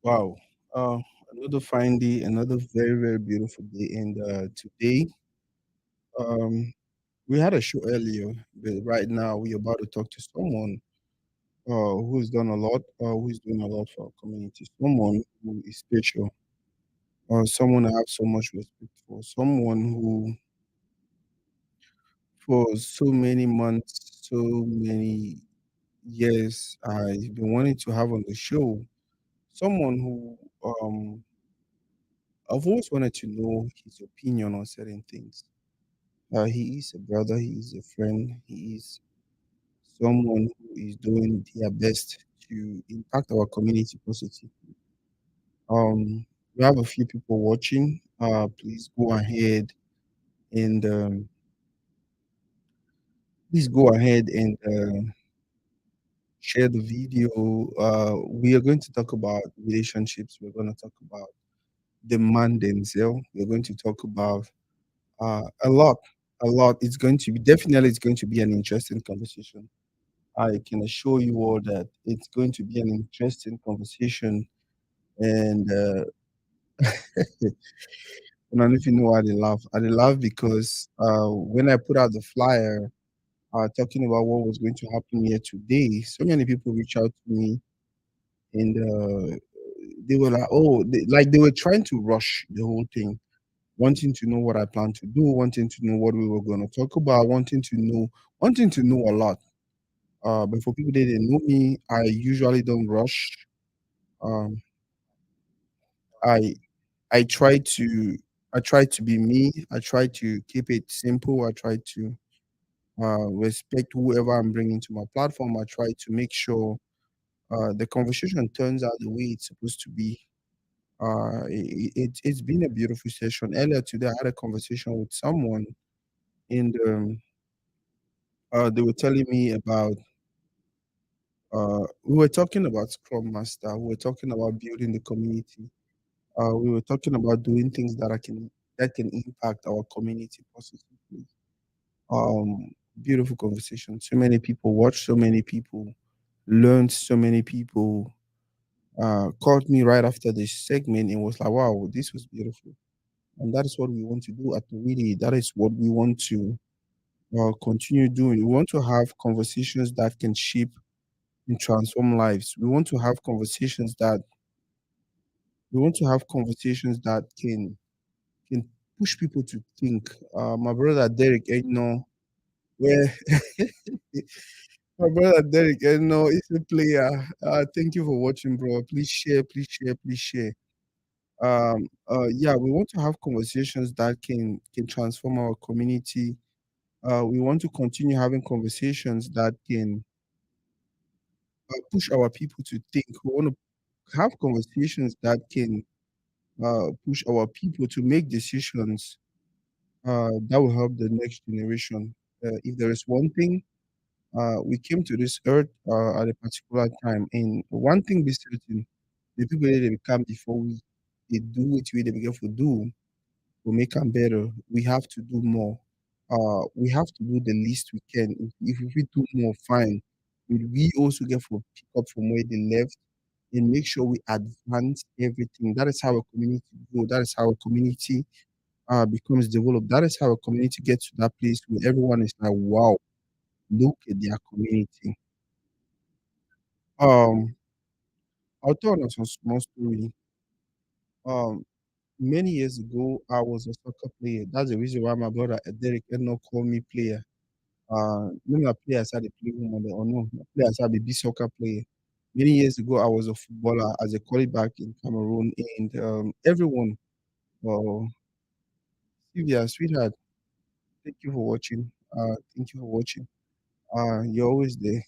Wow. Uh, Another fine day, another very, very beautiful day. And today, um, we had a show earlier, but right now we're about to talk to someone who's done a lot, who's doing a lot for our community, someone who is special, someone I have so much respect for, someone who, for so many months, so many years, I've been wanting to have on the show, someone who I've always wanted to know his opinion on certain things. He is a brother, he is a friend, he is someone who is doing their best to impact our community positively. We have a few people watching. Please go ahead and share the video. We are going to talk about relationships. We're going to talk about the man Denzel. We're going to talk about a lot, a lot. It's going to be definitely it's going to be an interesting conversation. I can assure you all that it's going to be an interesting conversation. And I don't know if you know why they laugh. They laugh because when I put out the flyer talking about what was going to happen here today, so many people reached out to me and they were like, oh, like they were trying to rush the whole thing, wanting to know what I plan to do, wanting to know what we were going to talk about, wanting to know a lot. But for people that didn't know me, I usually don't rush. Um, I I try to I try to be me. I try to keep it simple. I try to respect whoever I'm bringing to my platform. I try to make sure the conversation turns out the way it's supposed to be. It's been a beautiful session. Earlier today, I had a conversation with someone, and they were telling me about. We were talking about Scrum Master. We were talking about building the community. We were talking about doing things that can impact our community positively. Beautiful conversation. So many people watched, so many people learned, so many people called me right after this segment and was like, wow, this was beautiful. And that is what we want to do at the really. That is what we want to continue doing. We want to have conversations that can shape and transform lives. We want to have conversations that can push people to think. My brother Derek Egno, where my brother Derek Egno is a player. Thank you for watching, bro. Please share, please share, please share. Yeah, we want to have conversations that can transform our community. We want to continue having conversations that can push our people to think. We want to have conversations that can push our people to make decisions that will help the next generation. If there is one thing, we came to this earth at a particular time, and one thing be certain: the people that they become before they do it, we they begin to do to make them better. We have to do more. We have to do the least we can. If we do more, fine. But we also get to pick up from where they left and make sure we advance everything. That is how a community grow. That is how a community becomes developed. That is how a community gets to that place where everyone is like, wow, look at their community. Um, I'll tell you some small story. Um, many years ago, I was a soccer player. That's the reason why my brother Derek Eno called me player. When I play as I dey play one or no, I play as I be soccer player. Many years ago, I was a footballer as a quarterback in Cameroon, and everyone, uh, Sylvia, sweetheart, thank you for watching. Thank you for watching. You're always there.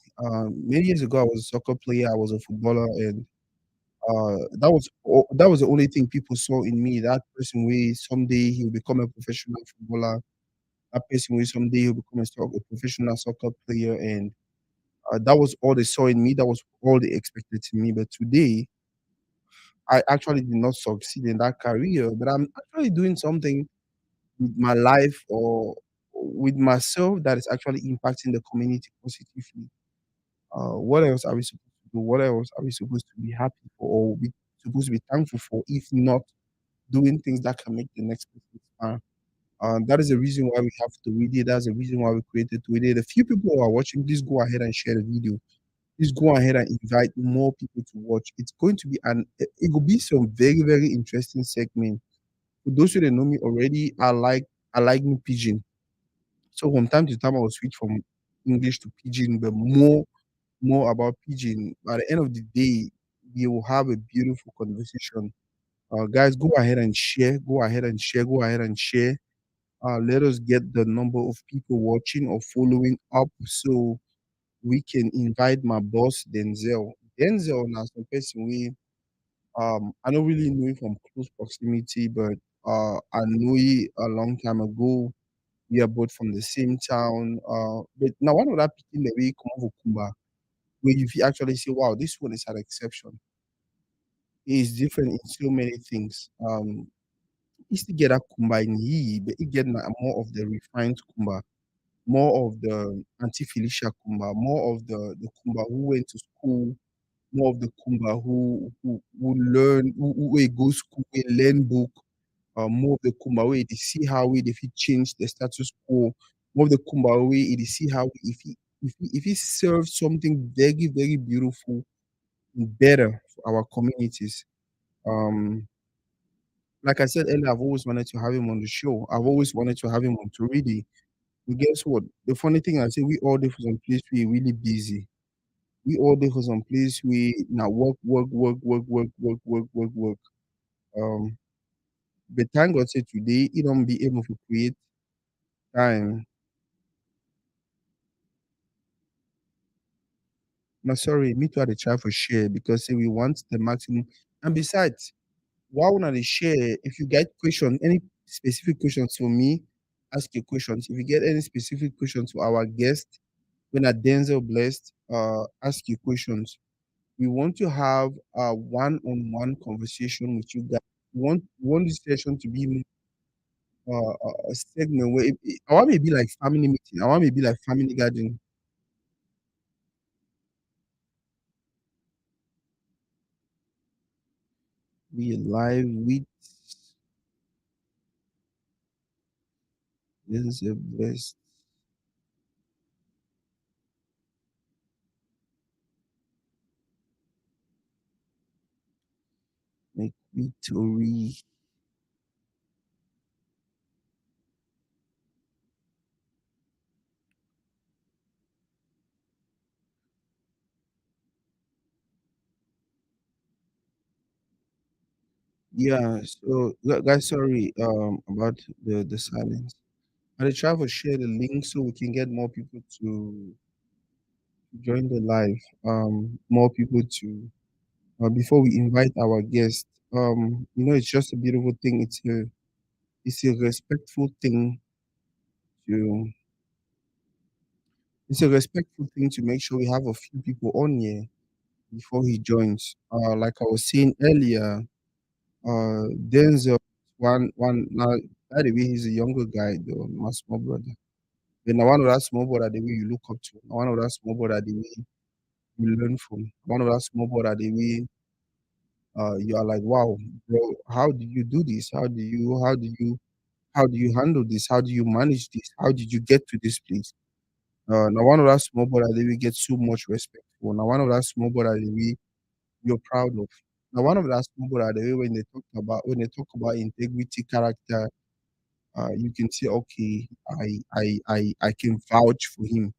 Many years ago, I was a soccer player. I was a footballer, and that was the only thing people saw in me. That person way someday he'll become a professional footballer. That person way someday he'll become a professional soccer player, and that was all they saw in me. That was all they expected in me. But today, I actually did not succeed in that career. But I'm actually doing something with my life or with myself that is actually impacting the community positively. What else are we supposed to do? What else are we supposed to be happy for? Or supposed to be thankful for, if not doing things that can make the next person smile. That is the reason why we have to read it. That's the reason why we created to read it. The few people who are watching, please go ahead and share the video. Please go ahead and invite more people to watch. It's going to be it will be some very, very interesting segment. For those who don't know me already, I like me pidgin. So from time to time I will switch from English to pidgin, but more about pidgin. By the end of the day, we will have a beautiful conversation. Guys, go ahead and share. Go ahead and share. Go ahead and share. Let us get the number of people watching or following up so we can invite my boss Denzel. Denzel now some person we I don't really know him from close proximity, but I know he a long time ago. We are both from the same town. But now one of that picking the way come over Kumba, where you feel actually say, wow, this one is an exception. He is different in so many things. He still get that Kumba in he, but he get more of the refined Kumba, more of the Auntie Felicia Kumba, more of the Kumba who went to school, more of the Kumba who learn, who go school, we learn book, more of the Kumba where they see how we if he change the status quo, more of the Kumba way they see how if he serves something very, very beautiful and better for our communities. Um, like I said earlier, I've always wanted to have him on the show. I've always wanted to have him on Toridi. But guess what? The funny thing I say, we all there for some place we really busy. We all there for some place we now work. Um, but thank God say today he don't be able to create time. No, sorry, me too had a try for share because say we want the maximum. And besides, why would not share? If you get questions, any specific questions for me, ask your questions. If you get any specific questions for our guest, when at Denzel blessed, ask your questions. We want to have a one-on-one conversation with you guys. We want this session to be a segment where I want it to be like family meeting. I want it to be like family gathering. We live with Denzel blessed. Make victory. Yeah, so guys, sorry about the silence. I try to share the link so we can get more people to join the live. More people to before we invite our guest. It's just a beautiful thing. It's a respectful thing to it's a respectful thing to make sure we have a few people on here before he joins. Like I was saying earlier, Denzel one now by the way he's a younger guy though, my small brother. But now one of that small brother the way you look up to, one of that small brother the way you learn from, one of that small brother the way you are like, wow, bro, how do you do this? How do you handle this? How do you manage this? How did you get to this place? Now one of that small brother that we get so much respect for. Now one of that small brother that we you're proud of. Now one of that small brother the way when they talk about integrity, character, you can say, okay, I can vouch for him.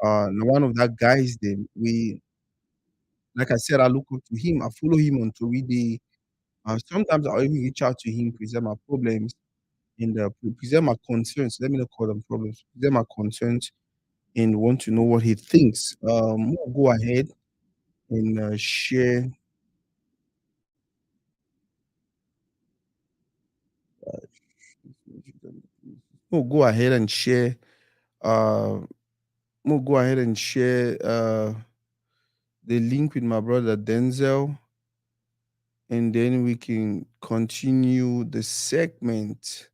Now one of that guys then we like I said, I look up to him. I follow him on Twitter. Sometimes I'll even reach out to him, present my problems and present my concerns. Let me not call them problems. Present my concerns and want to know what he thinks. We'll go ahead and share. We'll go ahead and share. Uh, we'll go ahead and share the link with my brother Denzel, and then we can continue the segment.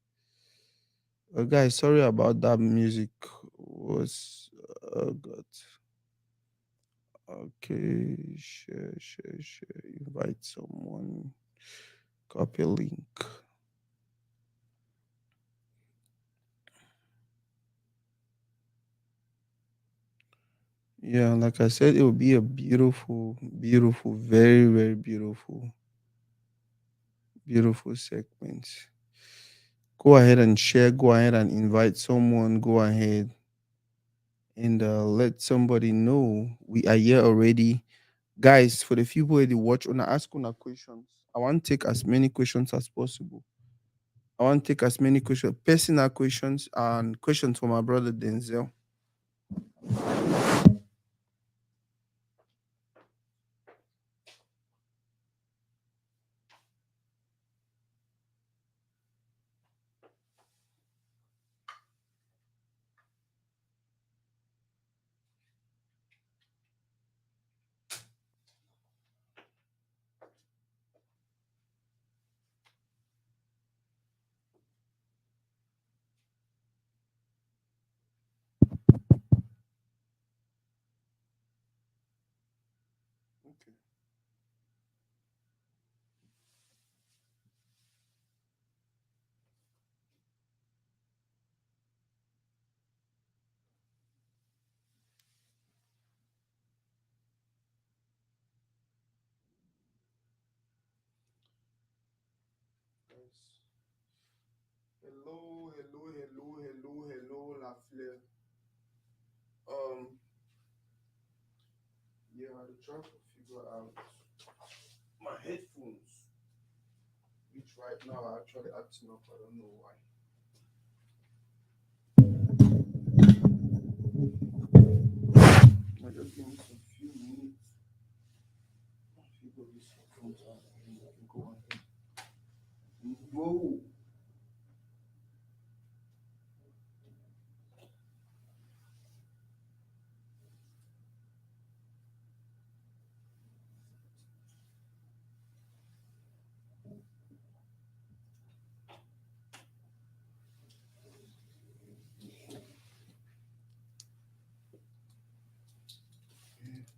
Guys, sorry about that music. Was God. Okay, share. Invite someone. Copy link. Yeah, like I said, it will be a beautiful, very beautiful segment. Go ahead and share. Go ahead and invite someone. Go ahead and let somebody know we are here already. Guys, for the people who watch, wanna ask una questions. I want to take as many questions as possible. I want to take as many questions, personal questions, and questions for my brother Denzel. Okay. Yes. Hello, La Fleur. Um, yeah, I'm trying to figure out my headphones, which right now are actually acting up. I don't know why. I just give me some few minutes. Figure this headphones out and I can go ahead. Whoa.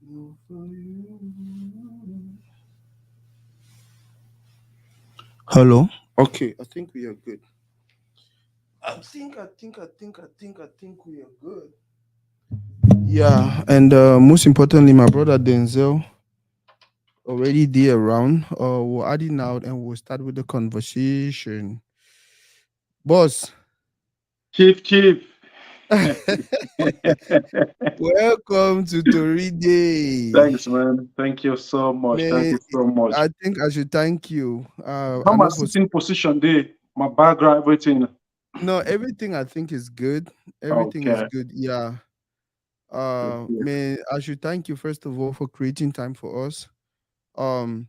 No for you. Hello. Okay, I think we are good. I think we are good. Yeah, and most importantly, my brother Denzel already there around. We're adding out and we'll start with the conversation. Boss, Chief. welcome to Tori Day. Thanks, man. Thank you so much. Thank Man, you so much. I think I should thank you. How I my know for sitting position there, my background, everything. no everything. I think is good. Everything is Okay. good. Yeah. Okay. Man, I should thank you first of all for creating time for us. Um,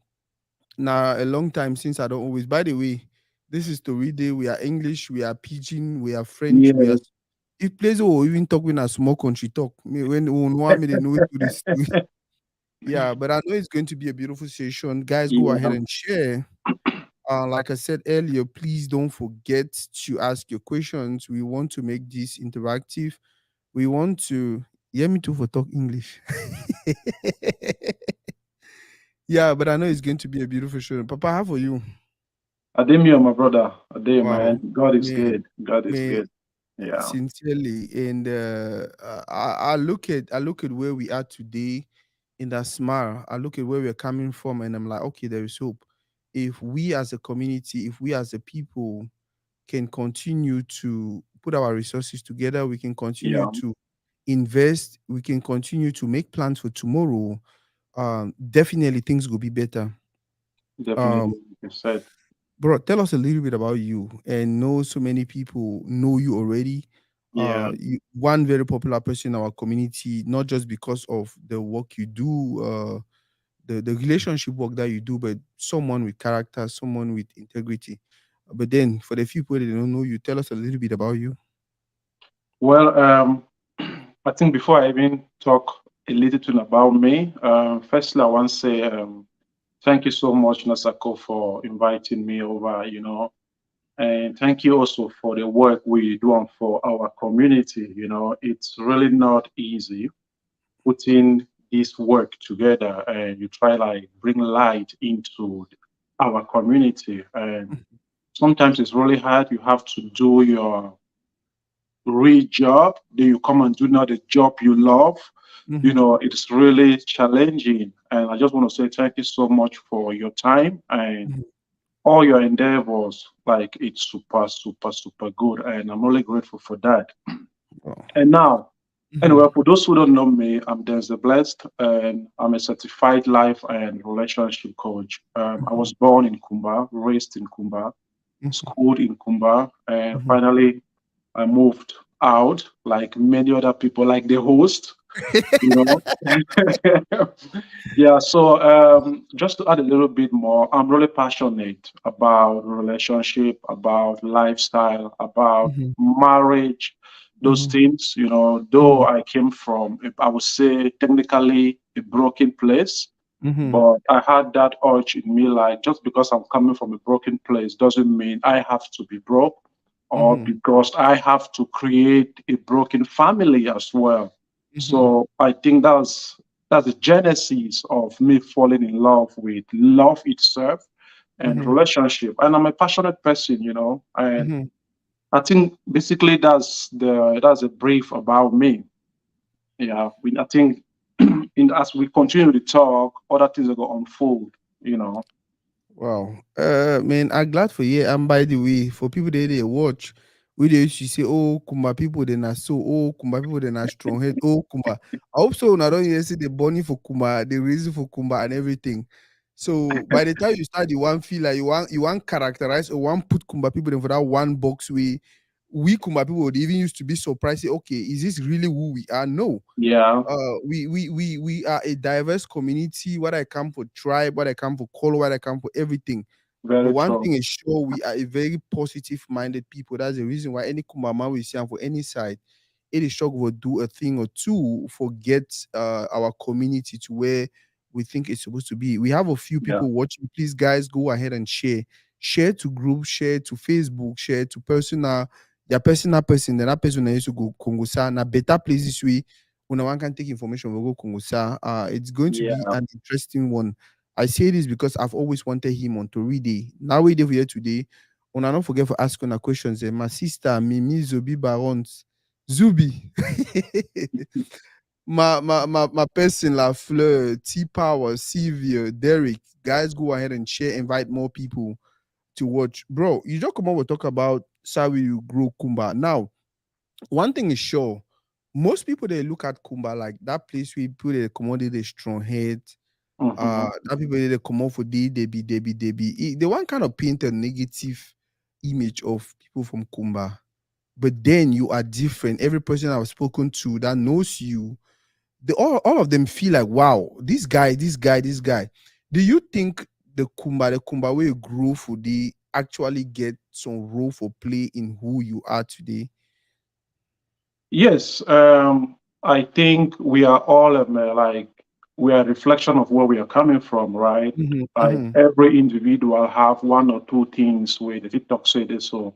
Now a long time since I don't always. By the way, this is Tori Day. We are English. We are Pidgin. We are French. We are. Yeah. If place or even talk in a small country talk, me when want me they know it to this. Yeah, but I know it's going to be a beautiful session. Guys, go ahead Yeah. and share. Like I said earlier, please don't forget to ask your questions. We want to make this interactive. We want to hear me too for talk English. Yeah, but I know it's going to be a beautiful show. Papa, how for you? Ademio, my brother. Adem, Wow, man. God is man, good. God is man, good. Yeah. sincerely, and I look at where we are today, in that smile. I look at where we're coming from, and I'm like, okay, there is hope. If we as a community, if we as a people can continue to put our resources together, we can continue Yeah. to invest, we can continue to make plans for tomorrow. Definitely things will be better. Um, Definitely. Like you said. Bro, tell us a little bit about you. And know so many people know you already. Yeah. One very popular person in our community, not just because of the work you do, the relationship work that you do, but someone with character, someone with integrity. But then, for the few people that don't know you, tell us a little bit about you. Well, I think before I even talk a little bit about me, firstly, I want to say thank you so much, Nasako, for inviting me over, and thank you also for the work we do for our community. It's really not easy putting this work together, and you try like bring light into our community. And sometimes it's really hard. You have to do your real job, then you come and do now the job you love. You Mhm. know, it's really challenging. And I just want to say thank you so much for your time and Mhm. all your endeavors. Like it's super, super, super good. And I'm really grateful for that. Wow. And now, anyway, Mhm. for those who don't know me, I'm Denzel Blessed, and I'm a certified life and relationship coach. I Mhm. was born in Kumba, raised in Kumba, Mhm. schooled in Kumba, and Mhm. finally I moved out like many other people, like the host, you know. Yeah, so just to add a little bit more, I'm really passionate about relationship, about lifestyle, about Mhm. marriage, those Mhm. things, you know, though Mhm. I came from, I would say, technically a broken place, Mhm. but I had that urge in me, like just because I'm coming from a broken place doesn't mean I have to be broke, or Mhm. because I have to create a broken family as well. Mhm. So I think that's the genesis of me falling in love with love itself and Mhm. relationship. And I'm a passionate person, you know, and Mhm. I think basically that's a brief about me. Yeah, I think as we continue to talk, other things are going to unfold. You know. Wow. Man, I'm glad for you. And by the way, for people they watch, we they used to say, oh, Kumba people they not so, oh, Kumba people they not strong head, oh, Kumba. I hope so. Now don't you see the bunny for Kumba, the reason for Kumba and everything. So by the time you start, you want feel like you want characterize or want put Kumba people in for that one box we Kumba people would even used to be surprised. Say, okay, is this really who we are? No, Yeah. we are a diverse community. What I come for tribe, what I come for color, what I come for everything. But Very one true. thing is sure, we are a very positive minded people. That's the reason why any kumama we see and for any side, it is struggle will do a thing or two forget our community to where we think it's supposed to be. We have a few Yeah. people watching. Please, guys, go ahead and share. Share to group, share to Facebook, share to personal, your personal person. Then that person used to go Congo sa na better places we when one can take information we go Congo sa. It's going to be Yeah. an interesting one. I say this because I've always wanted him on to read it. Now we here today. Una not forget for asking her questions. My sister, Mimi Zubi Barons. Zubi. my person La Fleur, T Power, Sylvia, Derek. Guys, go ahead and share, invite more people to watch. Bro, you just come over talk about how you grow Kumba. Now, one thing is sure, most people they look at Kumba like that place where people they commodity the strong head. Hmm. That people they come out for they want kind of paint a negative image of people from Kumba. But then you are different. Every person I've spoken to that knows you, all of them feel like, wow, this guy. Do you think the Kumba where you grew for the actually get some role for play in who you are today? Yes. I think we are all like we are a reflection of where we are coming from, right? Mm-hmm, Like mm-hmm, every individual have one or two things where the TikTok said it. So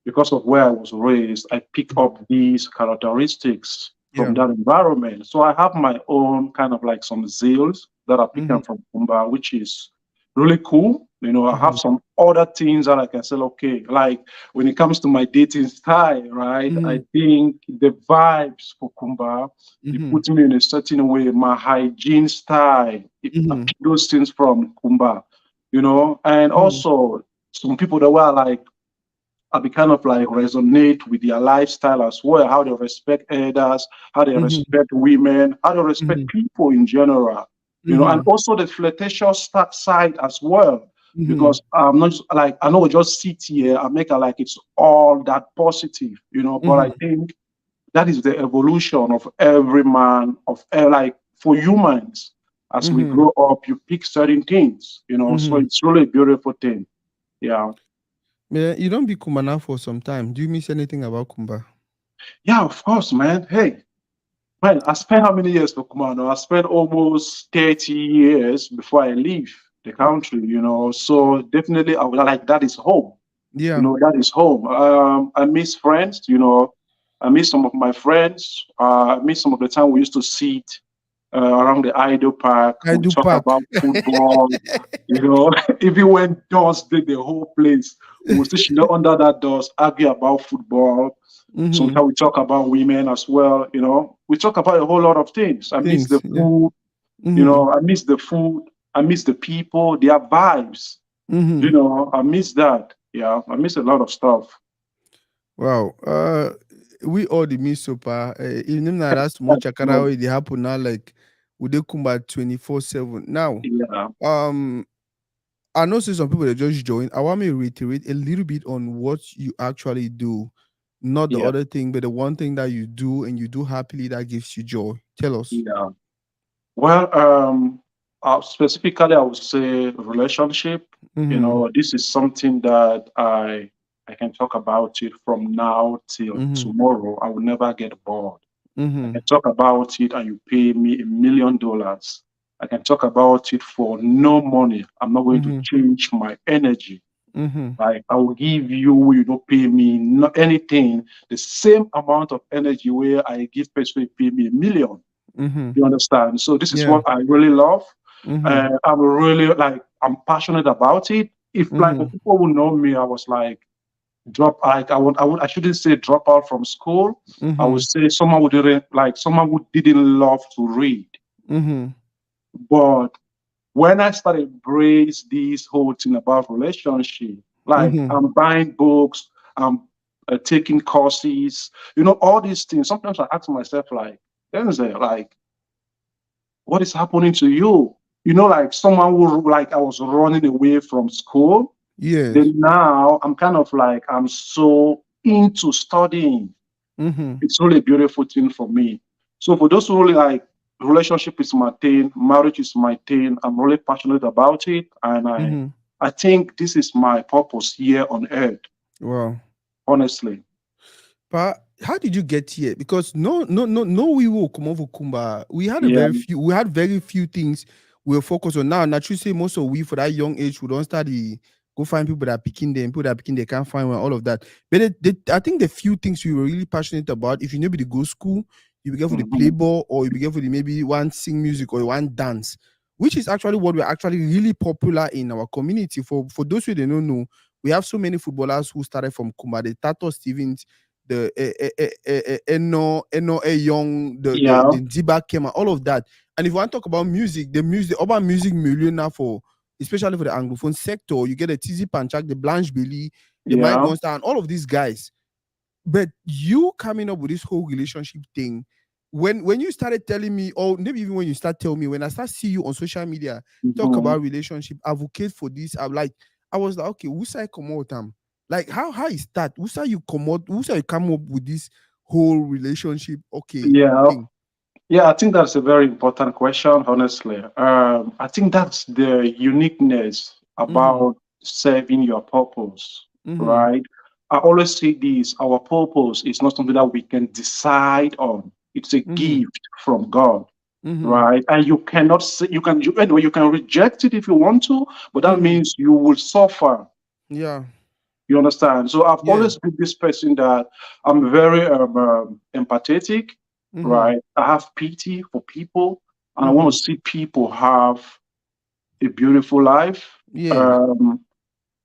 because of where I was raised, I pick up these characteristics from yeah. that environment. So I have my own kind of like some zeals that I pick Mm-hmm, up from Kumba, which is really cool. You know, I mm-hmm, have some other things that I can say, okay, like when it comes to my dating style, right? mm-hmm, I think the vibes for Kumba, it mm-hmm, puts me in a certain way, my hygiene style, I mm-hmm, pick those things from Kumba, you know, and mm-hmm, also some people that were like I be kind of like resonate with their lifestyle as well, how they respect elders, how they mm-hmm, respect women, how they respect mm-hmm, people in general, you know, and mm-hmm, also the flirtatious side as well. mm-hmm, Because I'm not just, like I know we just sit here and make it like it's all that positive, you know, but I mm-hmm, think that is the evolution of every man of like for humans. As we mm-hmm, grow up, you pick certain things, you know, so mm-hmm. it's really a beautiful thing. Yeah. Yeah, you don't be Kumba now for some time. Do you miss anything about Kumba? Yeah, of course, man. Hey, man, I spent how many years for Kumano? I spent almost 30 years before I leave the country, you know. So definitely I would like that is home. You Yeah. know, that is home. I miss friends, you know. I miss some of my friends. I miss some of the time we used to sit around the Idle Park. I We do talk pack. about football. You know, even when doors did the whole place, we will sit you under that doors, argue about football. Mm-hmm. Sometimes we talk about women as well. You know, we talk about a whole lot of things. I miss Things. the Yeah. food. You Mm-hmm. know, I miss the food. I miss the people, their vibes. You Mm-hmm. know, I miss that. Yeah, I miss a lot of stuff. Wow. We all the miss super. Even na that small chakara So, wey dey happen now, like we dey kumba 24/7. Now, yeah, um, I know say some people they just join. I want me to reiterate a little bit on what you actually do, not the yeah, other thing, but the one thing that you do and you do happily that gives you joy. Tell us. yeah. Well, specifically, I would say relationship. You Mm-hmm. know, this is something that I can talk about it from now till Mm-hmm. tomorrow. I will never get bored. I Mm-hmm. can talk about it and you pay me $1 million. I can talk about it for no money. I'm not going to Mm-hmm. change my energy. Mm-hmm. Like I will give you, you don't pay me not anything, the same amount of energy where I give person who pay me 1 million. Mm-hmm. You understand? So this is Yeah. what I really love. Mm-hmm. I'm really like I'm passionate about it. If like for Mm-hmm. people who know me, I was like drop like I shouldn't say drop out from school. I would Mm-hmm. say someone who didn't love to read. Mm-hmm. But when I started embrace this whole thing about relationship, like Mm-hmm. I'm buying books, I'm taking courses, you know, all these things. Sometimes I ask myself, like, Denzel, like, what is happening to you? You know, like someone who like I was running away from school. Yes. Then now I'm kind of like I'm so into studying. Mm-hmm. It's really a beautiful thing for me. So for those who really like relationship is my thing, marriage is my thing, I'm really passionate about it. And Mm-hmm. I think this is my purpose here on earth, Wow. honestly. But how did you get here? Because no, we will come over Kumba. Yeah, We had very few things we were focused on. Now, naturally, say most of we for that young age, we don't start the go find people that are picking them, people that are picking they can't find one, all of that. But I think the few things we were really passionate about, if you maybe the go school, you begin for the play hmm, ball, or you begin for the maybe one sing music or one dance, which is actually what we're actually really popular in our community. For those who don't know, we have so many footballers who started from Kumba, the Tato Stevens, the Eno Young, yeah, the Ziba Kema, all of that. And if you want to talk about music, the urban music millionaire for especially for the Anglophone sector, you get the TZ Panchak, the Blanche Billy, the Mike yeah, Monster, and all of these guys. But you coming up with this whole relationship thing, when you started telling me, or maybe even when you start telling me, when I start see you on social media talk hmm, about relationship, advocate for this, I was like, okay, who say come out like how is that? Who say you come out? Who say you come up with this whole relationship? Okay, yeah. thing. Yeah, I think that's a very important question, honestly. I think that's the uniqueness Mm-hmm. about serving your purpose, Mm-hmm. right? I always say this, our purpose is not something that we can decide on. It's a Mm-hmm. gift from God, Mm-hmm. right? And you cannot say, anyway, you can reject it if you want to, but that Mm-hmm. means you will suffer. Yeah. You understand? So I've Yeah. always been this person that I'm very empathetic, Mm-hmm. right? I have pity for people, and I want Mm-hmm. to see people have a beautiful life. Yes. Um,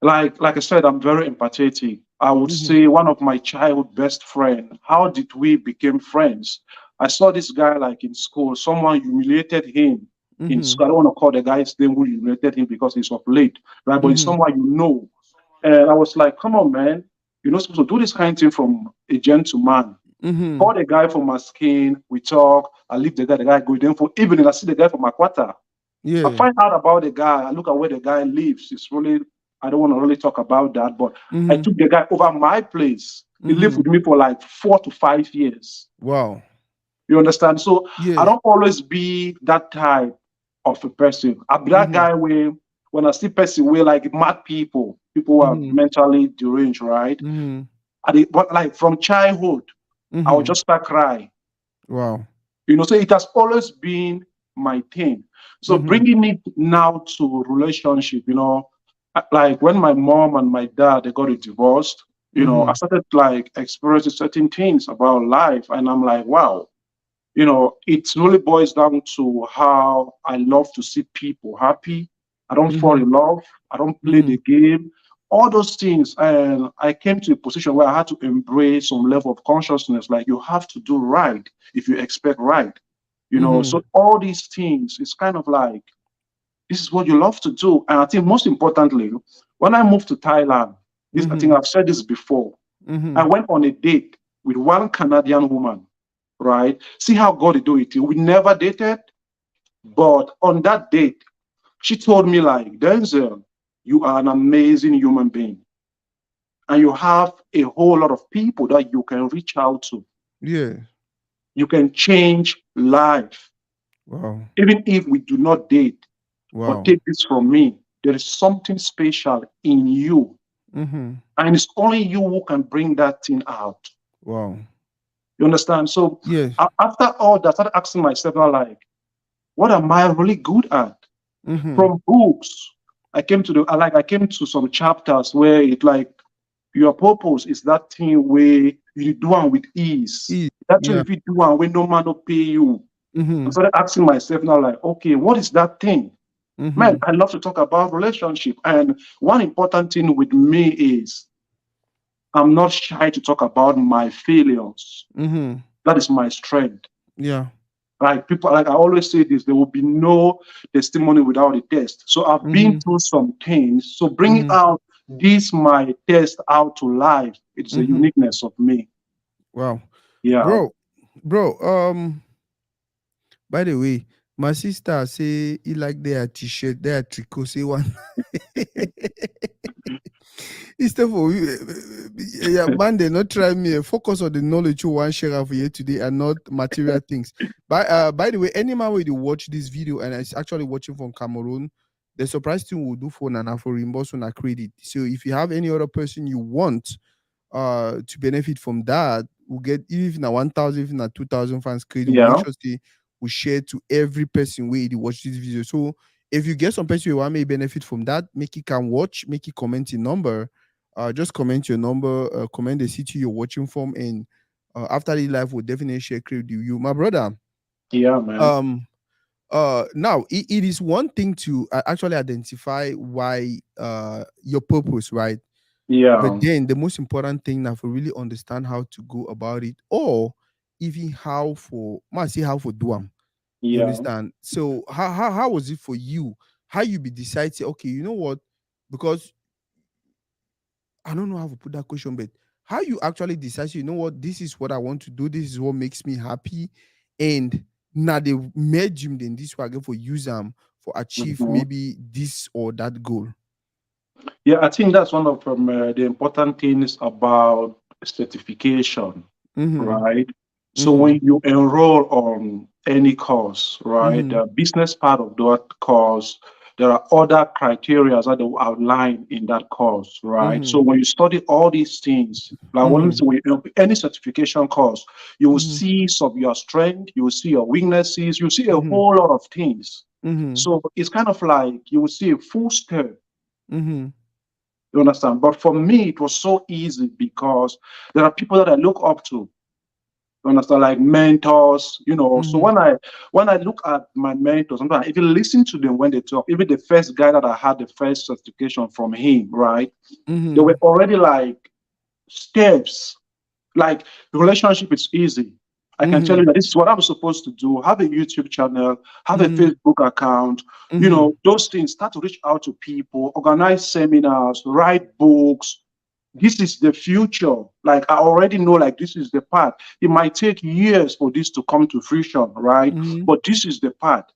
like I said, I'm very empathetic. I would Mm-hmm. say one of my childhood best friend. How did we become friends? I saw this guy like in school. Someone humiliated him in Mm-hmm. school. I don't want to call the guy's name who humiliated him because he's of late, right? But it's Mm-hmm. someone you know. And I was like, come on, man. You're not supposed to do this kind of thing from a gentleman. Mm-hmm. Call the guy from my skin. We talk. I leave the guy go. Then for evening, I see the guy from my quarter. I Yeah. find out about the guy. I look at where the guy lives. It's really, I don't want to really talk about that, but I Mm-hmm. took the guy over my place. He lived Mm-hmm. with me for like 4 to 5 years. Wow. You understand? So I Yes. don't always be that type of a person. I be that Mm-hmm. guy where when I see person where like mad people who are Mm-hmm. mentally deranged, right? Mm-hmm. But like from childhood, I would Mm-hmm. just start crying. Wow. You know, so it has always been my thing. So Mm-hmm. bringing it now to relationship, you know, like when my mom and my dad they got a divorced, you know, I Mm-hmm. started like experiencing certain things about life, and I'm like, wow, it really boils down to how I love to see people happy. I don't fall Mhm. in love. I don't play Mhm. the game. All those things. And I came to a position where I had to embrace some level of consciousness. Like you have to do right if you expect right. Mhm. So all these things, it's kind of like this is what you love to do. And I think most importantly, when I moved to Thailand, this I think Mhm. I've said this before. I Mhm. went on a date with one Canadian woman, right? See how God do it. We never dated, but on that date, she told me like, Denzel, you are an amazing human being, and you have a whole lot of people that you can reach out to. Yeah. You can change life, Wow. even if we do not date. But Wow. take this from me: there is something special in you, Mhm. and it's only you who can bring that thing out. Wow. You understand? So Yes. after all that, I started asking myself, now, like, what am I really good at? Mhm. From books, I came to some chapters where it like your purpose is that thing where you do one with ease. E That thing Yeah. if you do one when no man will pay you. I Mhm. started asking myself now, like, okay, what is that thing? Man, Mhm. I love to talk about relationship. And one important thing with me is I'm not shy to talk about my failures. Mhm. That is my strength. Yeah. Like people, like I always say this, there will be no testimony without a test. So I've been Mhm. through some things. So bringing Mhm. out this my test out to life, it's a Mhm. uniqueness of me. Wow. Yeah. Bro, bro, by the way, my sister say he like their t-shirt, their tricot, say one. Instead for you, yeah, man, they not try me. Focus on the knowledge you want share for you today and not material things. By the way, any man will watch this video and is actually watching from Cameroon, the surprise thing we'll do for Nana for reimburse on a credit. So if you have any other person you want to benefit from that, we'll get even a 1,000, even a 2,000 fans credit. We'll make Yeah. sure say we share to every person where they watch this video. So if you get some person you want may benefit from that, make it can watch, make it comment your number. Just comment your number, comment the city you're watching from, and after the live, we'll definitely share credit with you, my brother. Yeah, man. Um, now it is one thing to actually identify why your purpose, right? But Yeah. then the most important thing now for really understand how to go about it, or even how for must see how for do them. You Yeah. understand? So how was it for you? How you be decide say, okay, you know what? Because I don't know how to put that question, but how you actually decide, you know what, this is what I want to do, this is what makes me happy, and now they merge him then this way again for use them for achieve Mhm. maybe this or that goal. Yeah, I think that's one of the important things about certification, Mm-hmm. right? So Mm-hmm. when you enroll on any course, right, Mm-hmm. the business part of that course, there are other criteria that they will outline in that course, right? So Mm-hmm. when you study all these things, like when, Mm-hmm. so when any certification course, you will Mm-hmm. see some of your strength, you will see your weaknesses, you see a Mm-hmm. whole lot of things. Mm-hmm. So it's kind of like you will see a full step. Mm-hmm. You understand? But for me, it was so easy because there are people that I look up to. You understand, like mentors. So Mm-hmm. when I look at my mentors, sometimes if you listen to them when they talk, even the first guy that I had the first certification from him, right? They Mm-hmm. were already like steps. Like the relationship is easy. I can tell Mm-hmm. you that this is what I'm supposed to do. Have a YouTube channel, have a Mm-hmm. Facebook account, Mm-hmm. those things, start to reach out to people, organize seminars, write books. This is the future. Like I already know, like this is the path. It might take years for this to come to fruition, right? Mm-hmm. But this is the path.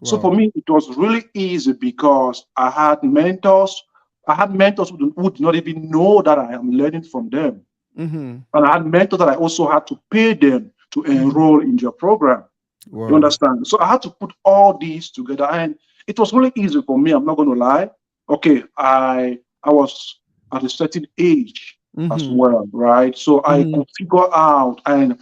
So for Wow. me, it was really easy because I had mentors. I had mentors who did not even know that I am learning from them. Mm-hmm. And I had mentors that I also had to pay them to Mm-hmm. enroll in their program. You Wow. understand? So I had to put all these together, and it was really easy for me. I'm not going to lie. Okay, I was at a certain age as Mm-hmm. well, right? So I Mm-hmm. could figure out, and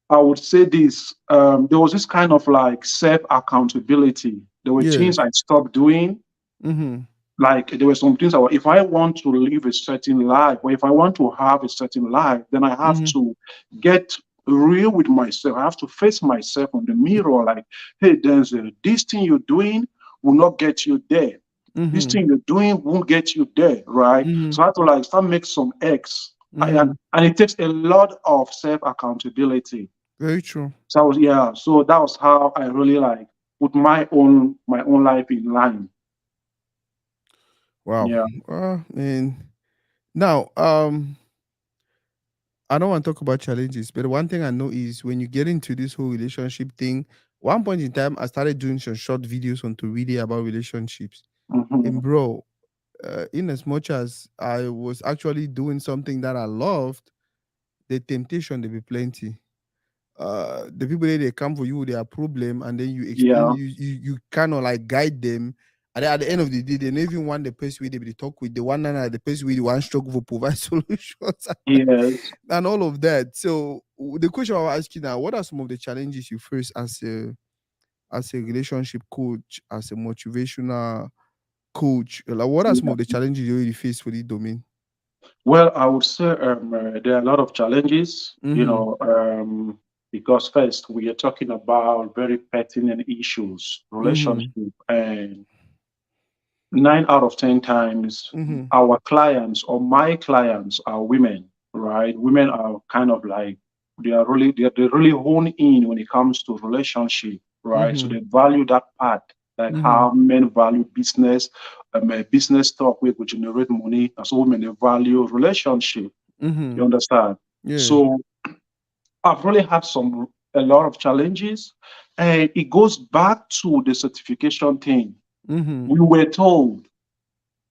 I would say this: there was this kind of like self accountability. There were things Yes. I stopped doing. Mm-hmm. Like there were some things that if I want to live a certain life, or if I want to have a certain life, then I have Mm-hmm. to get real with myself. I have to face myself on the mirror, like, hey, Denzel, this thing you're doing will not get you there. This Mhm. thing you're doing won't get you there, right? Mhm. So I have to like start make some X. Mhm. And it takes a lot of self accountability. Very true. So yeah, so that was how I really like put my own life in line. Wow. Yeah. And now, I don't want to talk about challenges, but one thing I know is when you get into this whole relationship thing, one point in time, I started doing some short videos on to really about relationships. And Hmm. bro, in as much as I was actually doing something that I loved, the temptation there be plenty. The people that they come for you with their problem, and then you explain, Yeah. you kind of like guide them. And then at the end of the day, they don't even want the person with they be talk with the one another, the person with the one struggle for provide solutions Yes. and all of that. So the question I will ask you now: what are some of the challenges you face as a relationship coach, as a motivational coach? Like, what are some of the challenges you already face for this domain? Well, I would say there are a lot of challenges, Mm-hmm. because first we are talking about very pertinent issues, Mm-hmm. relationship, and 9 out of 10 times Mm-hmm. our clients or my clients are women, right? Women are kind of like they really hone in when it comes to relationship, right? So Mm-hmm. they value that part, like Mm-hmm. how men value business, business talk which will generate money. As women, they value relationship. Mm-hmm. You understand? Yeah. So I've really had a lot of challenges, and it goes back to the certification thing. Mm-hmm. We were told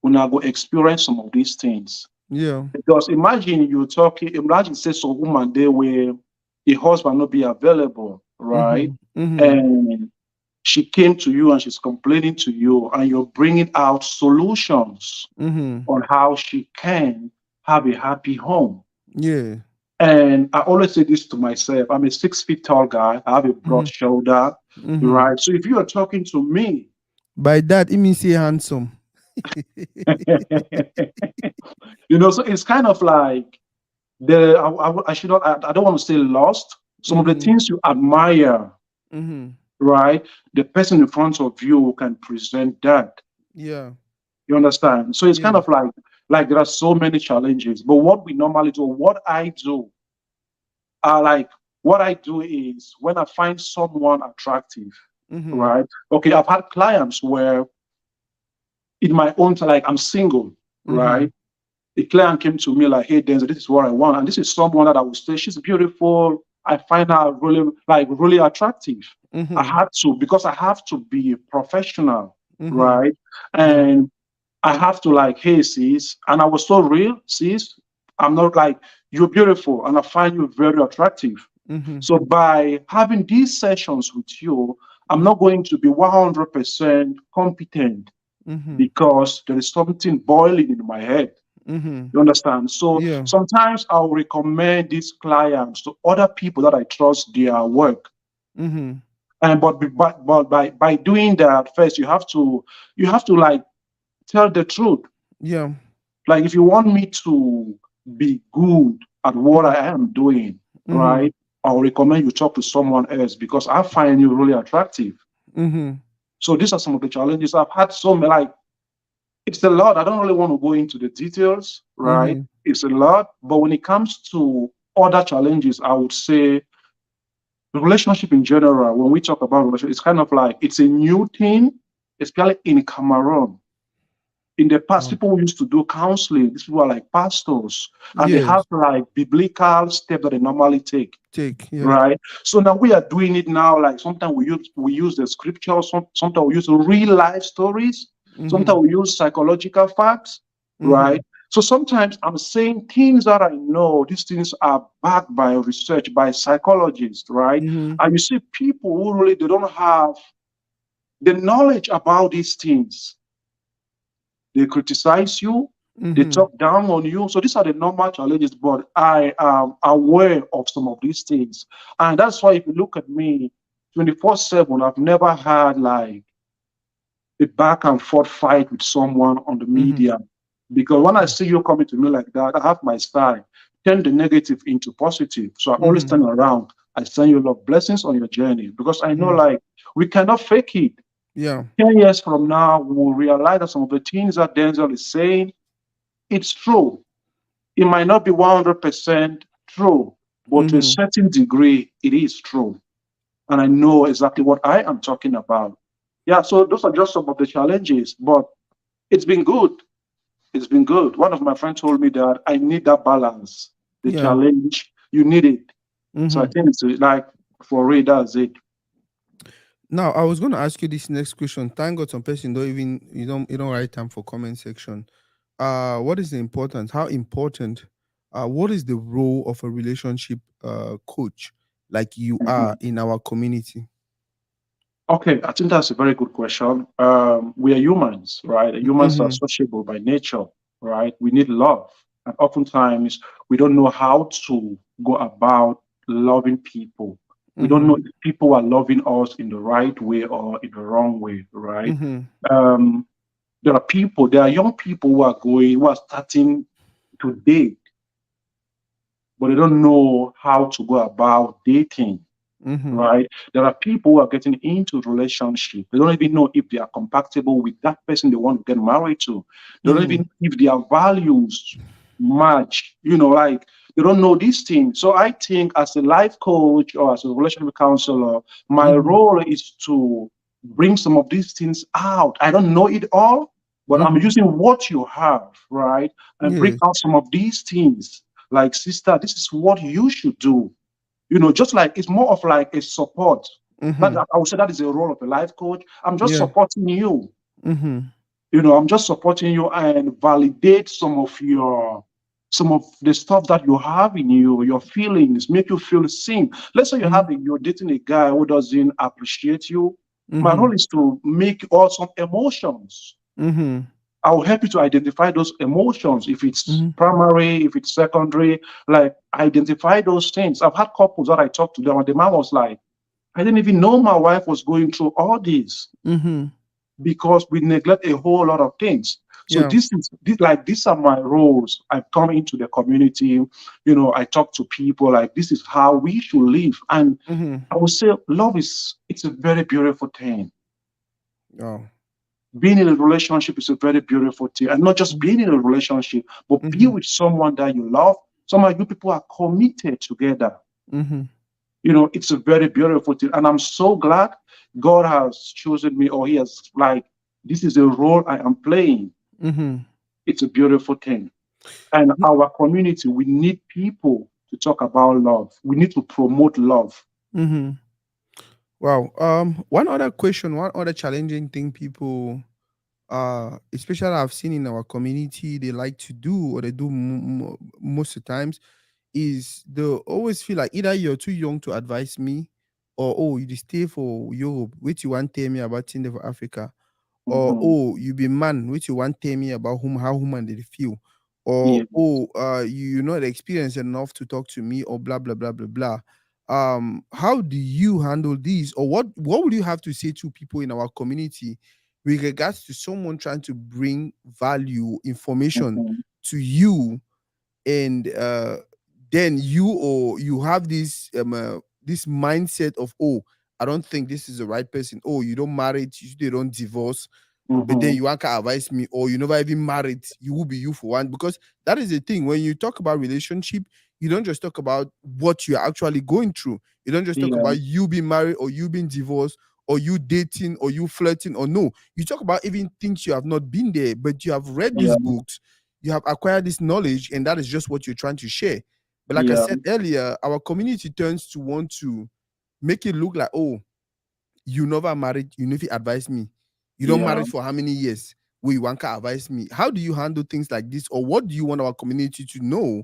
we now go experience some of these things. Yeah. Because imagine say some woman there where the husband not be available, right? Mm-hmm. Mm-hmm. And she came to you and she's complaining to you, and you're bringing out solutions Mm-hmm. on how she can have a happy home. Yeah. And I always say this to myself. I'm a 6 feet tall guy. I have a broad Mm-hmm. shoulder, Mm-hmm. right? So if you are talking to me, By that, it means say handsome. so it's kind of like I should not, I don't want to say lost. Some of the Mm-hmm. things you admire, Mm-hmm. right? The person in front of you can present that. Yeah. You understand? So it's kind Yeah. of like there are so many challenges. But what we normally do, like what I do is when I find someone attractive, Mm-hmm. right? Okay, I've had clients where in my own time, like I'm single, Mm-hmm. right? A client came to me like, "Hey, Denzel, this is what I want, and this is someone that I would say she's beautiful. I find her really attractive. I Mm-hmm. had to because I have to be professional, Mm-hmm. right? Yeah. And I have to like, hey, sis, and I was so real, sis. I'm not like you're beautiful, and I find you very attractive. Mm-hmm. So by having these sessions with you, I'm not going to be 100% competent Mm-hmm. because there is something boiling in my head. Mm-hmm. You understand? So Yeah. sometimes I'll recommend these clients to other people that I trust their work. Mm-hmm. And but by doing that, first you have to like tell the truth. Yeah. Like if you want me to be good at what I am doing, Mm-hmm. right? I'll recommend you talk to someone else because I find you really attractive. Mm-hmm. So these are some of the challenges I've had. So many, like it's a lot. I don't really want to go into the details, right? Mm-hmm. It's a lot. But when it comes to other challenges, I would say the relationship in general, when we talk about relationship, it's kind of like it's a new thing, especially in Cameroon. In the past, Wow. people used to do counseling. These people are like pastors, and they have Yes. like biblical steps that they normally take, Take. Yeah. right? So now we are doing it now. Like sometimes we use the scriptures, sometimes we use real life stories, Mm-hmm. sometimes we use psychological facts, Mm-hmm. right? So sometimes I'm saying things that I know, these things are backed by research, by psychologists, right? Mm-hmm. And you see people who really they don't have the knowledge about these things. They criticize you, they Mm-hmm. talk down on you. So these are the normal challenges, but I am aware of some of these things. And that's why if you look at me 24/7, I've never had like a back and forth fight with someone on the Mm-hmm. media. Because when I see you coming to me like that, I have my style. turn the negative into positive. So I always Mhm. turn around. I send you a lot of blessings on your journey because I know Mhm. like we cannot fake it. Yeah. 10 years from now, we'll realize that some of the things that Denzel is saying, it's true. It might not be 100% true, but to a Mhm. certain degree, it is true. And I know exactly what I am talking about. Yeah, so those are just some of the challenges, but it's been good. It's been good. One of my friends told me that I need that balance, the Yeah. challenge, you need it. So I Mhm. think it's like for real, that's it. Now, I was going to ask you this next question. Thank God some person don't even you don't write time for comment section. What is the importance? How important? What is the role of a relationship coach like you are Mhm. in our community? Okay, I think that's a very good question. We are humans, right? Humans are Mm-hmm. sociable by nature, right? We need love. And oftentimes we don't know how to go about loving people. We don't Mm-hmm. know if people are loving us in the right way or in the wrong way, right? Mm-hmm. Um, there are young people who are starting to date, but they don't know how to go about dating, Mm-hmm. right? There are people who are getting into relationship. They don't even know if they are compatible with that person they want to get married to. They don't Mm-hmm. even if their values match. Like they don't know these things. So I think as a life coach or as a relationship counselor, my Mm-hmm. role is to bring some of these things out. I don't know it all, but I'm Mm-hmm. using what you have, right? And bring Yes. out some of these things. Like, sister, this is what you should do. Just like it's more of like a support. That Mm-hmm. I would say that is the role of a life coach. I'm just Yeah. supporting you. Mm-hmm. I'm just supporting you and validate some of the stuff that you have in you, your feelings, make you feel seen. Let's say Mm-hmm. you're dating a guy who doesn't appreciate you. My Mm-hmm. role is to make all some emotions. Mm-hmm. I will help you to identify those emotions, if it's Mm-hmm. primary, if it's secondary, like identify those things. I've had couples that I talked to them, and the man was like, I didn't even know my wife was going through all this Mm-hmm. because we neglect a whole lot of things. So Yeah. these are my roles. I've come into the community, I talk to people like this is how we should live. And Mm-hmm. I would say love it's a very beautiful thing. Oh. Being in a relationship is a very beautiful thing. And not just being in a relationship, but be Mm-hmm. with someone that you love. Some of you people are committed together. Mm-hmm. It's a very beautiful thing. And I'm so glad God has chosen me, or He has, like, this is a role I am playing. Mm-hmm. It's a beautiful thing. And our community, we need people to talk about love. We need to promote love. Mm-hmm. Wow. One other question, one other challenging thing people especially I've seen in our community they like to do or they do most of the times is they always feel like either you're too young to advise me or oh you dey stay for Europe, which you want tell me about thing for Africa, or Mhm. oh you be man which you want tell me about how human they feel, or Yeah. oh you're not experienced enough to talk to me or blah blah blah blah blah. How do you handle these, or what would you have to say to people in our community with regards to someone trying to bring value information Mhm. to you, and then you have this mindset of oh I don't think this is the right person, oh you don't marry, they don't divorce, but then Mhm. you want to advise me, or you never even married, you will be you for one, because that is the thing when you talk about relationship, you don't just talk about what you're actually going through, you don't just talk Yeah. about you being married or you being divorced or you dating or you flirting, or no, you talk about even things you have not been there but you have read Yeah. these books, you have acquired this knowledge, and that is just what you're trying to share. But like I Yeah. said earlier, our community tends to want to make it look like, oh, you never married, you never advise me. You don't Yeah. married for how many years? We want to advise me. How do you handle things like this? Or what do you want our community to know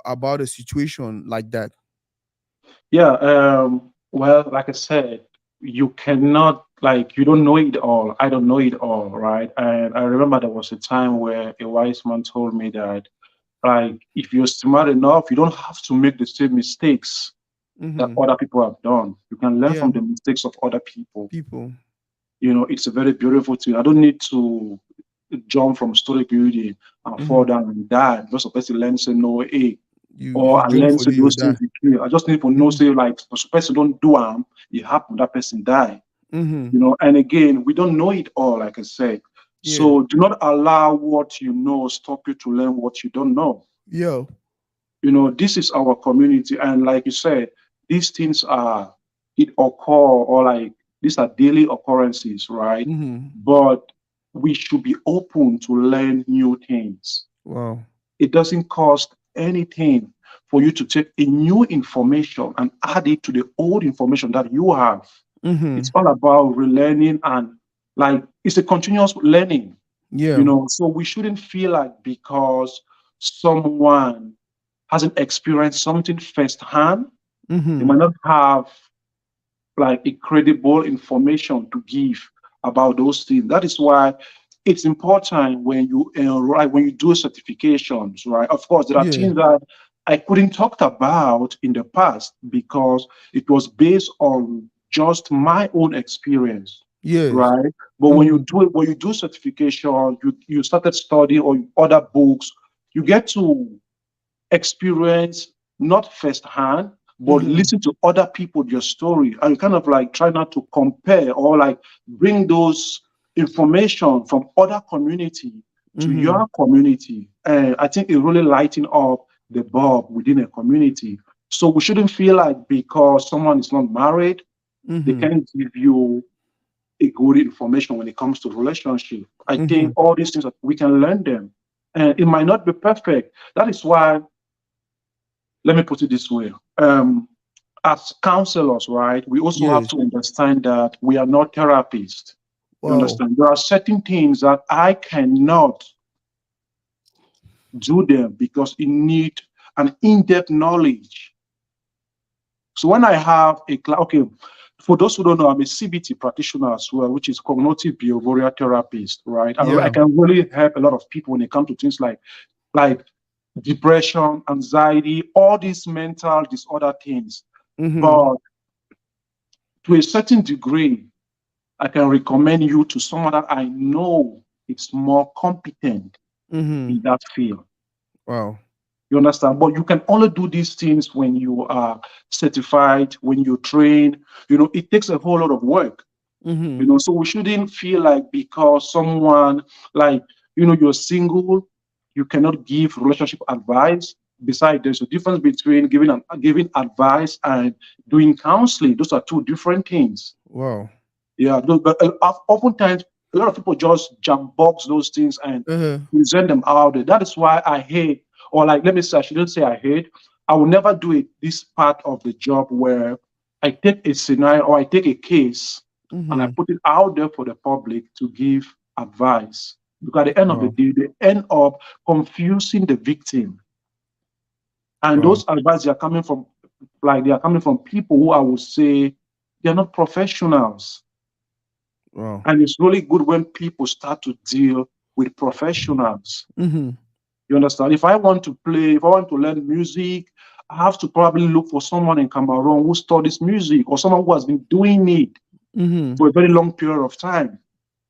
about a situation like that? Yeah. Well, like I said, you cannot, like, you don't know it all. I don't know it all, right? And I remember there was a time where a wise man told me that, like, if you're smart enough, you don't have to make the same mistakes that Mm-hmm. other people have done. You can learn Yeah, from the mistakes of other people. people. It's a very beautiful thing. I don't need to jump from story building and fall Mm-hmm. down and die. Most of us learn say no, hey, You or I jump learn for say it, you those things die. be clear. I just need to know Mm-hmm. say like person don't do harm, it happen, that person die. Mm-hmm. And again, we don't know it all, like I said. Yeah. So do not allow what you know stop you to learn what you don't know. Yo. This is our community, and like you said, these things are it occur, or like these are daily occurrences, right? Mm-hmm. But we should be open to learn new things. Wow. It doesn't cost anything for you to take a new information and add it to the old information that you have. Mm-hmm. It's all about relearning, and like it's a continuous learning, Yeah. so we shouldn't feel like because someone hasn't experienced something firsthand, they Mm-hmm. might not have like a credible information to give about those things. That is why it's important when you enroll, when you do certifications, right? Of course, there are Yeah. things that I couldn't talk about in the past because it was based on just my own experience, Yes. right? But when you Mm-hmm. do it, when you do certification, you started studying or other books, you get to experience not firsthand, but Mm-hmm. listen to other people your story, and kind of like try not to compare or like bring those information from other community to Mm-hmm. your community. And I think it really lighten up the bulb within a community. So we shouldn't feel like because someone is not married, they Mm-hmm. can't give you a good information when it comes to relationship. I Mm-hmm. think all these things that we can learn them, and it might not be perfect. That is why, let me put it this way. As counselors, right, we also have Yes. to understand that we are not therapists. You Wow. understand? There are certain things that I cannot do them because it need an in-depth knowledge. So when I have a class, okay, for those who don't know, I'm a CBT practitioner as well, which is cognitive behavioral therapist, right? I Yeah. can really help a lot of people when it comes to things like depression, anxiety, all these mental disorder things. Mm-hmm. But to a certain degree, I can recommend you to someone that I know is more competent Mm-hmm. in that field. Wow. You understand? But you can only do these things when you are certified, when you train. It takes a whole lot of work. Mm-hmm. So we shouldn't feel like because someone, like, you're single, you cannot give relationship advice. Besides, there's a difference between giving advice and doing counseling. Those are two different things. Wow. Yeah, but oftentimes a lot of people just jump box those things and Uh-huh. present them out there. That is why I hate, or like, let me say, I shouldn't say I hate. I will never do it. This part of the job where I take a scenario or I take a case and I Mm-hmm. put it out there for the public to give advice. Because at the end of the Wow. day, they end up confusing the victim. And Wow. those advice are coming from, like, they are coming from people who I would say they're not professionals. Wow. And it's really good when people start to deal with professionals. Mm-hmm. You understand? If I want to learn music, I have to probably look for someone in Cameroon who studies music or someone who has been doing it Mm-hmm. for a very long period of time.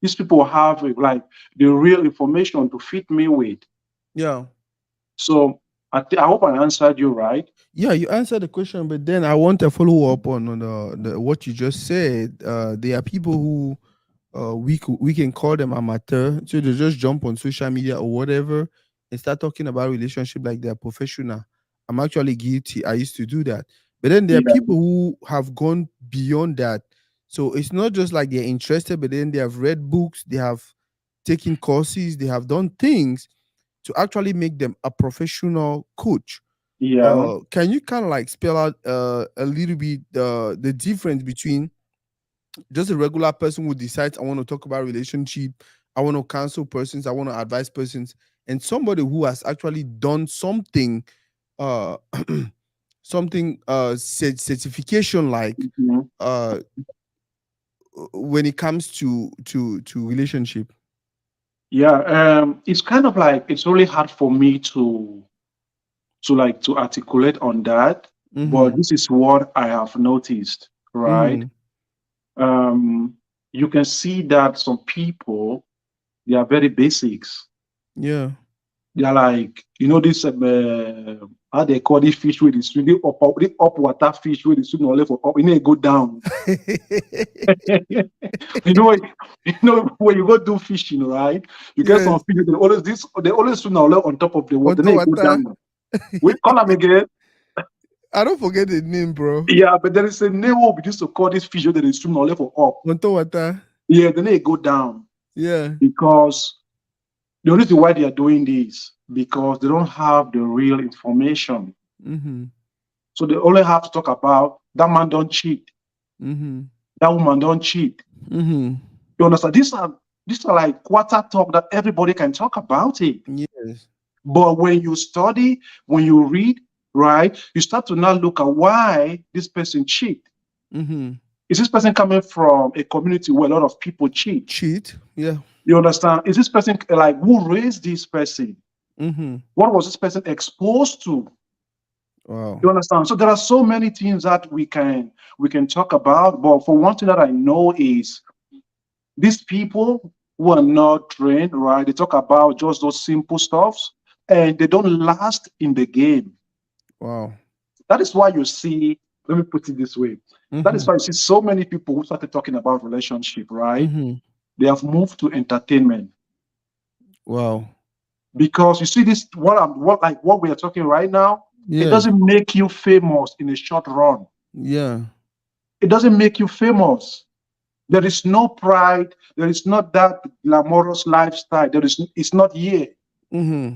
These people have like the real information to fit me with. Yeah. So I hope I answered you right. Yeah, you answered the question, but then I want to follow up on the what you just said. There are people who we can call them amateur, so they just jump on social media or whatever and start talking about relationship like they're professional. I'm actually guilty. I used to do that, but then there are Yeah, people who have gone beyond that. So it's not just like they're interested, but then they have read books, they have taken courses, they have done things to actually make them a professional coach. yeah, Can you kind of like spell out a little bit the difference between just a regular person who decides I want to talk about relationship, I want to counsel persons, I want to advise persons, and somebody who has actually done something, uh, something certification like mhm. uh when it comes to relationship. Yeah. It's kind of like it's really hard for me to articulate on that, but Mm-hmm. this is what I have noticed, right? Mm-hmm. Um, you can see that some people, they are very basics. Yeah. They're like, this how they call this fish with the swim, the up water fish with the swim only for up, go down. you know, when you go do fishing, right? You get some Yes. fish, they always swim on top of the water, Onto then they go water. down. We call them again. I don't forget the name, bro. Yeah, but there is a name we used to call this fish that they swim only for up. Onto water. Yeah, then they go down Yeah. because the reason why they are doing this because they don't have the real information. Mm-hmm. So they only have to talk about that man don't cheat, Mm-hmm. that woman don't cheat. Mm-hmm. You understand? These are like quarter talk that everybody can talk about it. Yes. But when you study, when you read, right, you start to now look at why this person cheat. Mm-hmm. Is this person coming from a community where a lot of people cheat? Cheat. Yeah. You understand? Is this person like who raised this person? Mm-hmm. What was this person exposed to? Wow. You understand? So there are so many things that we can talk about. But for one thing that I know is these people who are not trained, right? They talk about just those simple stuffs and they don't last in the game. Wow. That is why you see, let me put it this way. That is Mm-hmm. why you see so many people who started talking about relationship, right? Mm-hmm. They have moved to entertainment. Wow. Because you see this, what we are talking right now, it Yes. doesn't make you famous in a short run. Yeah. It doesn't make you famous. There is no pride. There is not that glamorous lifestyle. It's not here. Mm-hmm.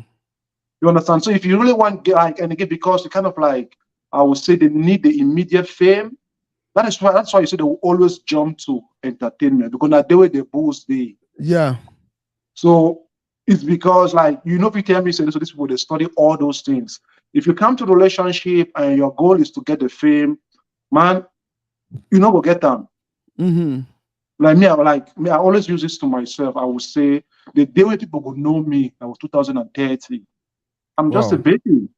You understand? So if you really want like and again, because you kind of like I would say they need the immediate fame. That's why you say they will always jump to entertainment because now they way the boost they. Yeah. So it's because like if you tell me say so these people they study all those things. If you come to relationship and your goal is to get the fame, man, you know go get them. Mm-hmm. Like me, I always use this to myself. I would say the day when people would know me, that was 2030. I'm just a Wow. baby.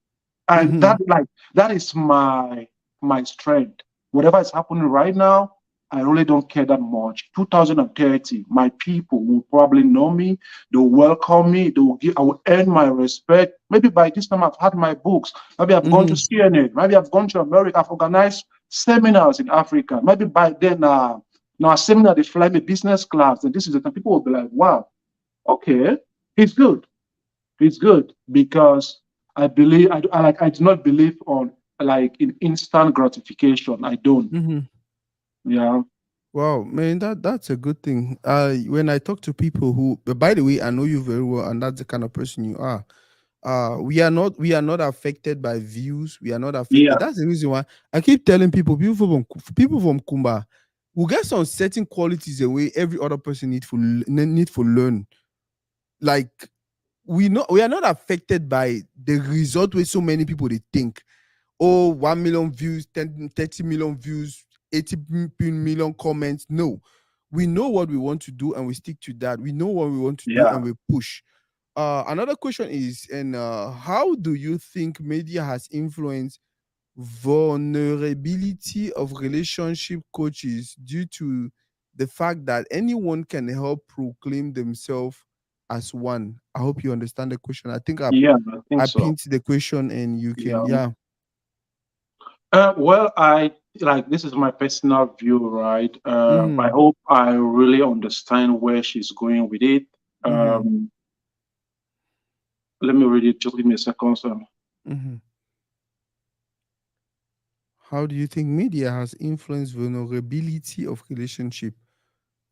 And Mm-hmm. that is my strength. Whatever is happening right now, I really don't care that much. 2030, my people will probably know me, they'll welcome me, I will earn my respect. Maybe by this time I've had my books, maybe I've gone to Mm-hmm. CNN, maybe I've gone to America, I've organized seminars in Africa. Maybe by then now a seminar they fly me business class, and this is the time people will be like, wow, okay, it's good. It's good because I believe I do not believe on like in instant gratification. I don't. Mm-hmm. Yeah. Wow, man, that's a good thing. When I talk to people who, but by the way, I know you very well, and that's the kind of person you are. We are not affected by views. We are not affected. Yeah. That's the reason why I keep telling people from Kumba will get some certain qualities the way every other person need for learn. Like we are not affected by the result where so many people they think, oh, 1 million views, 10, 30 million views, 80 million comments. No, we know what we want to do and we stick to that. We know what we want to do Yeah. and we push. Another question is, and how do you think media has influenced vulnerability of relationship coaches due to the fact that anyone can help proclaim themselves as one? I hope you understand the question. I think I Yeah. I think I so. paint the question and you can, Yeah. yeah. Well, I like this is my personal view, right? I Mm-hmm. hope I really understand where she's going with it. Mm-hmm. Um, Let me read it. Just give me a second. So. Mm-hmm. How do you think media has influenced vulnerability of relationship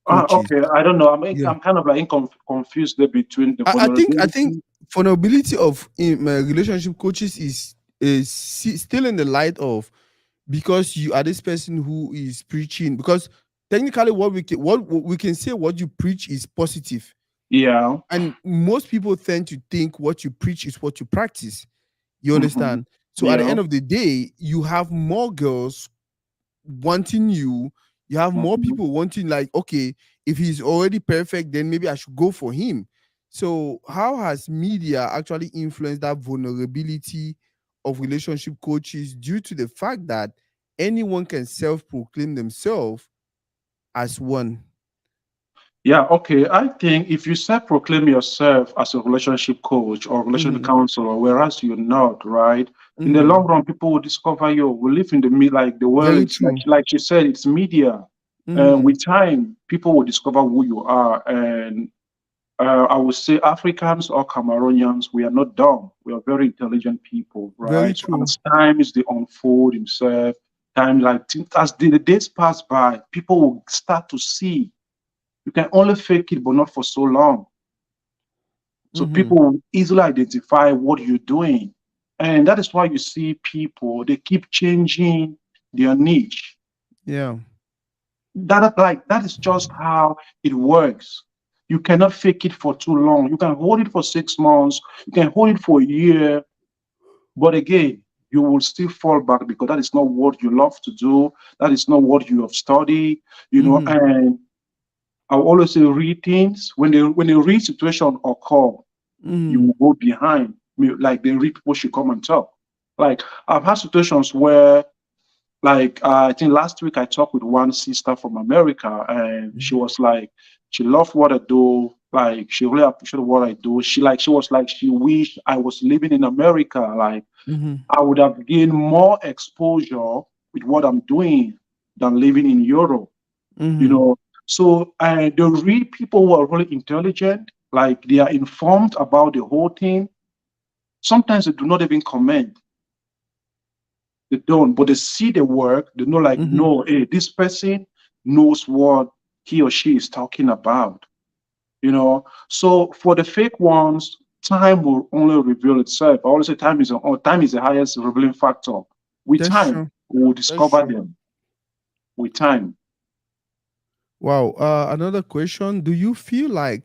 coaches? Okay. I don't know. Yeah. I'm kind of like confused there between the I think vulnerability. vulnerability of relationship coaches is still in the light of, because you are this person who is preaching, because technically what we can say, what you preach is positive, Yeah. and most people tend to think what you preach is what you practice. You Mm-hmm. understand? So at the Yeah. end of the day, you have more girls wanting you have more Mm-hmm. people wanting, like, okay, if he's already perfect, then maybe I should go for him. So how has media actually influenced that vulnerability of relationship coaches due to the fact that anyone can self-proclaim themselves as one? Yeah, okay. I think if you self-proclaim yourself as a relationship coach or relationship Mhm. counselor, whereas you're not, right? In the long Mhm. run, people will discover you. We live in the like the world Very is like true. like she said, it's media. Mhm. With time, people will discover who you are. And I would say Africans or Cameroonians, we are not dumb. We are very intelligent people, Very right? So true. as time is the unfold himself, time like as the days pass by, people will start to see you can only fake it, but not for so long. So Mhm. people will easily identify what you're doing. And that is why you see people, they keep changing their niche. Yeah. That is just how it works. You cannot fake it for too long. You can hold it for 6 months, you can hold it for a year, but again, you will still fall back because that is not what you love to do. That is not what you have studied, Mhm. and I will always say read things when a real situation occur, you Mhm. will go behind. Like the real people should come and talk. Like I've had situations where, like I think last week I talked with one sister from America, and she Mhm. was like, she loved what I do. Like she really appreciated what I do. She was like she wished I was living in America. Like Mhm. I would have gained more exposure with what I'm doing than living in Europe you Mhm. know. So the real people who are really intelligent, like they are informed about the whole thing. Sometimes they do not even comment. They don't, but they see the work. They know, like, Mhm. no, hey, this person knows what he or she is talking about. So for the fake ones, time will only reveal itself. I always say time is the highest revealing factor. With That's time, true. we will That's discover true. them. With time. Wow. Another question. Do you feel like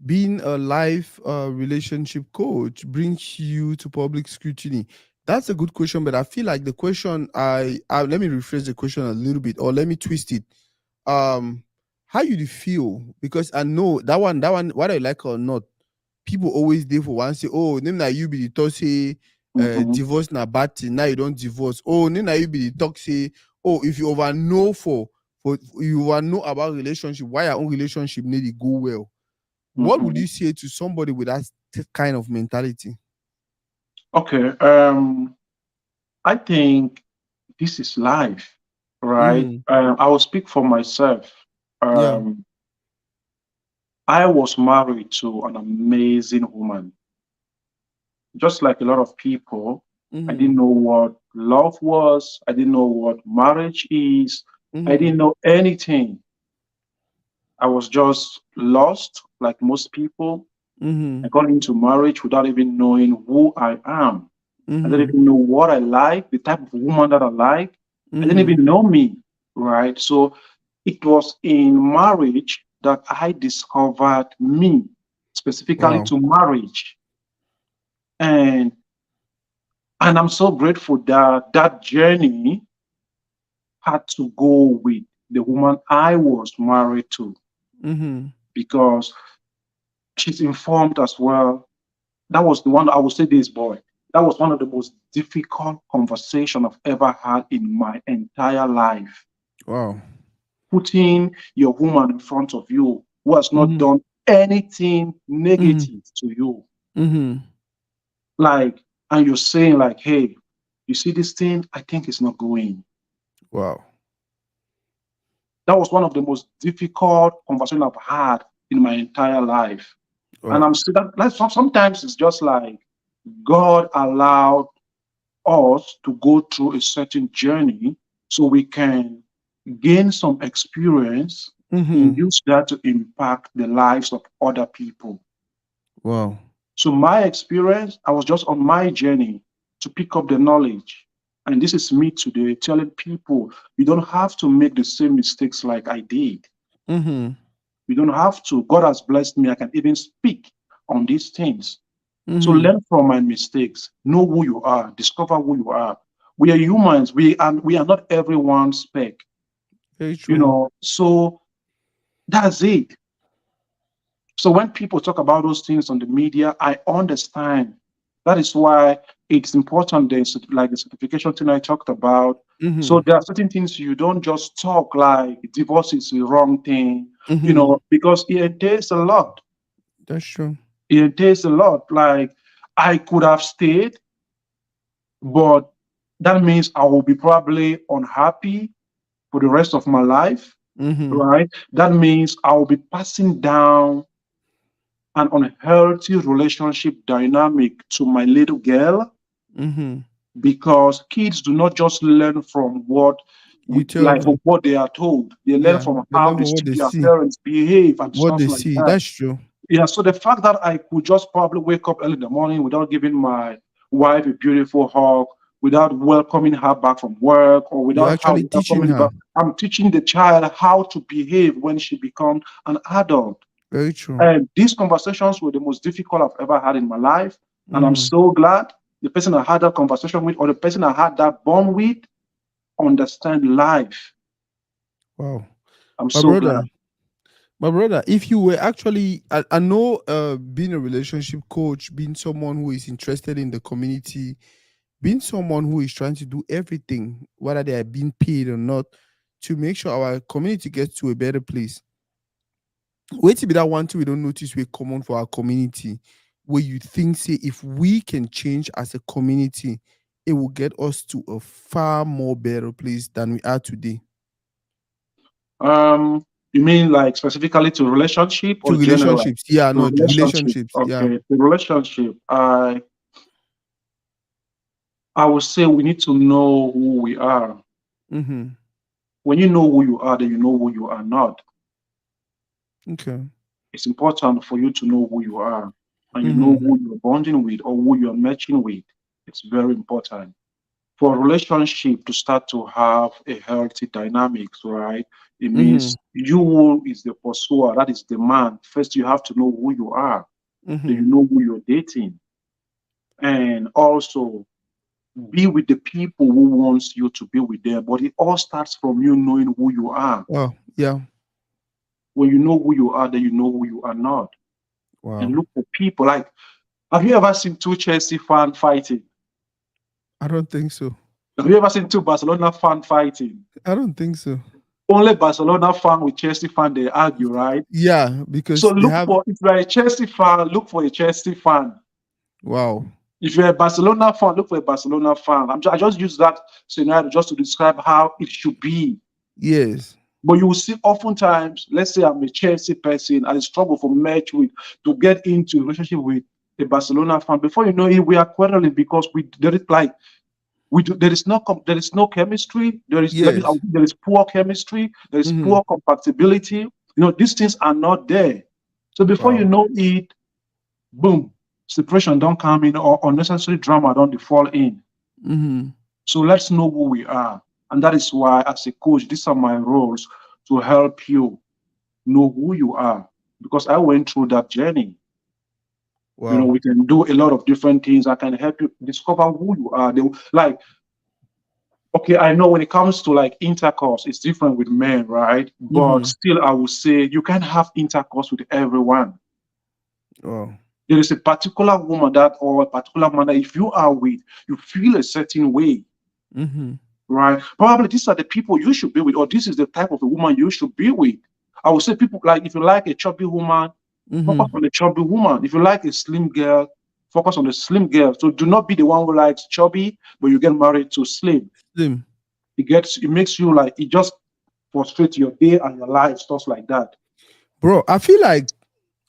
being a life relationship coach brings you to public scrutiny? That's a good question, but I feel like the question I let me rephrase the question a little bit, or let me twist it. Um, how you dey feel? Because I know that one, whether you like or not, people always dey for one say, oh, name na you be the talk say Mhm, divorce na bad thing, now you don't divorce. Oh, name na you be the talk say, oh, if you over know for you over know about relationship, why your own relationship need to go well. What would mhm. you say to somebody with that kind of mentality? Okay. I think this is life, right? Mm-hmm. I will speak for myself. Yeah. Um, I was married to an amazing woman. Just like a lot of people, I Mm-hmm. didn't know what love was. I didn't know what marriage is. I Mm-hmm. didn't know anything. I was just lost, like most people. Mm-hmm. I got into marriage without even knowing who I am. I didn't Mm-hmm. even know what I like, the type of woman that I like. I didn't Mm-hmm. even know me, right? So it was in marriage that I discovered me, specifically Wow. to marriage. And and I'm so grateful that that journey had to go with the woman I was married to Mm-hmm. because she's informed as well. That was the one I would say this boy. That was one of the most difficult conversation I've ever had in my entire life. Wow. Putting your woman in front of you who has not Mm-hmm. done anything Mm-hmm. negative to you. Mm-hmm. Like, and you're saying, like, hey, you see this thing? I think it's not going. Wow. That was one of the most difficult conversations I've had in my entire life. And Wow. I'm still that sometimes it's just like God allowed us to go through a certain journey so we can gain some experience and Mm-hmm. use that to impact the lives of other people. Wow. So my experience, I was just on my journey to pick up the knowledge. And this is me today telling people you don't have to make the same mistakes like I did. Mm-hmm. You don't have to. God has blessed me. I can even speak on these things. So Mm-hmm. learn from my mistakes. Know who you are. Discover who you are. We are humans. We are not everyone's spec. Very true. So that's it. So when people talk about those things on the media, I understand. That is why it's important. There's like the certification thing I talked about. So Mm-hmm. there are certain things you don't just talk like divorce is the wrong thing Mm-hmm. because it entails a lot. That's true. It entails a lot. Like, I could have stayed, but that means I will be probably unhappy for the rest of my life, Mm-hmm. right? That means I will be passing down an unhealthy relationship dynamic to my little girl, Mm-hmm. because kids do not just learn from what You we tell like from them. what they are told. They learn Yeah. from They how learn they from what see they their see. parents behave and What stuff they like see. that. That's true. Yeah, so the fact that I could just probably wake up early in the morning without giving my wife a beautiful hug, without welcoming her back from work, or You're without her actually teaching welcoming back, her. I'm teaching the child how to behave when she becomes an adult. Very true. And these conversations were the most difficult I've ever had in my life. And I'm Mm-hmm. so glad the person I had that conversation with, or the person I had that bond with, understand life. Wow. I'm My so brother. glad. My brother, if you were actually, I know being a relationship coach, being someone who is interested in the community, being someone who is trying to do everything, whether they are being paid or not, to make sure our community gets to a better place. Wait to be that one thing we don't notice we're common for our community, where you think, say, if we can change as a community, it will get us to a far more better place than we are today. You mean like specifically to relationship To or general? relationships. Yeah, To no, relationship. relationships. Yeah. Okay, to relationship. I would say we need to know who we are. Mm-hmm. When you know who you are, then you know who you are not. Okay. It's important for you to know who you are, and you know Mm-hmm. who you're bonding with or who you're matching with. It's very important for a relationship to start to have a healthy dynamics, right? It Mm-hmm. means you who is the pursuer, that is the man. First, you have to know who you are. Do you Mm-hmm. know who you're dating? And also be with the people who wants you to be with them. But it all starts from you knowing who you are. Wow. Yeah. When you know who you are, then you know who you are not. And Wow. look for people like, have you ever seen two Chelsea fans fighting? I don't think so. Have you ever seen two Barcelona fans fighting? I don't think so. Only Barcelona fan with Chelsea fan they argue, right? Yeah, So because they look have for, if you're a Chelsea fan, look for a Chelsea fan. wow. If you're a Barcelona fan, look for a Barcelona fan. I just use that scenario just to describe how it should be. Yes. But you will see oftentimes, let's say I'm a Chelsea person, I struggle for match with to get into a relationship with a Barcelona fan. Before you know it, we are quarreling because we there is like we do, there is no chemistry. There is let me Yes. there is poor chemistry. There is Mm-hmm. poor compatibility. These things are not there. So before you Wow. know it, boom, separation don't come in or unnecessary drama don't fall in. Mm-hmm. So let's know who we are. And that is why, as a coach, these are my roles to help you know who you are. Because I went through that journey. Wow. We can do a lot of different things. I can help you discover who you are. Like, okay, I know when it comes to like intercourse, it's different with men, right? But Mm-hmm. still, I would say you can have intercourse with everyone. Wow. There is a particular woman that or a particular man that if you are with, you feel a certain way, Mm-hmm. right? Probably these are the people you should be with, or this is the type of a woman you should be with. I would say people like if you like a chubby woman, focus Mm-hmm. on the chubby woman. If you like a slim girl, focus on the slim girl. So do not be the one who likes chubby, but you get married to slim. Slim. It makes you like it just frustrates your day and your life, stuff like that. Bro, I feel like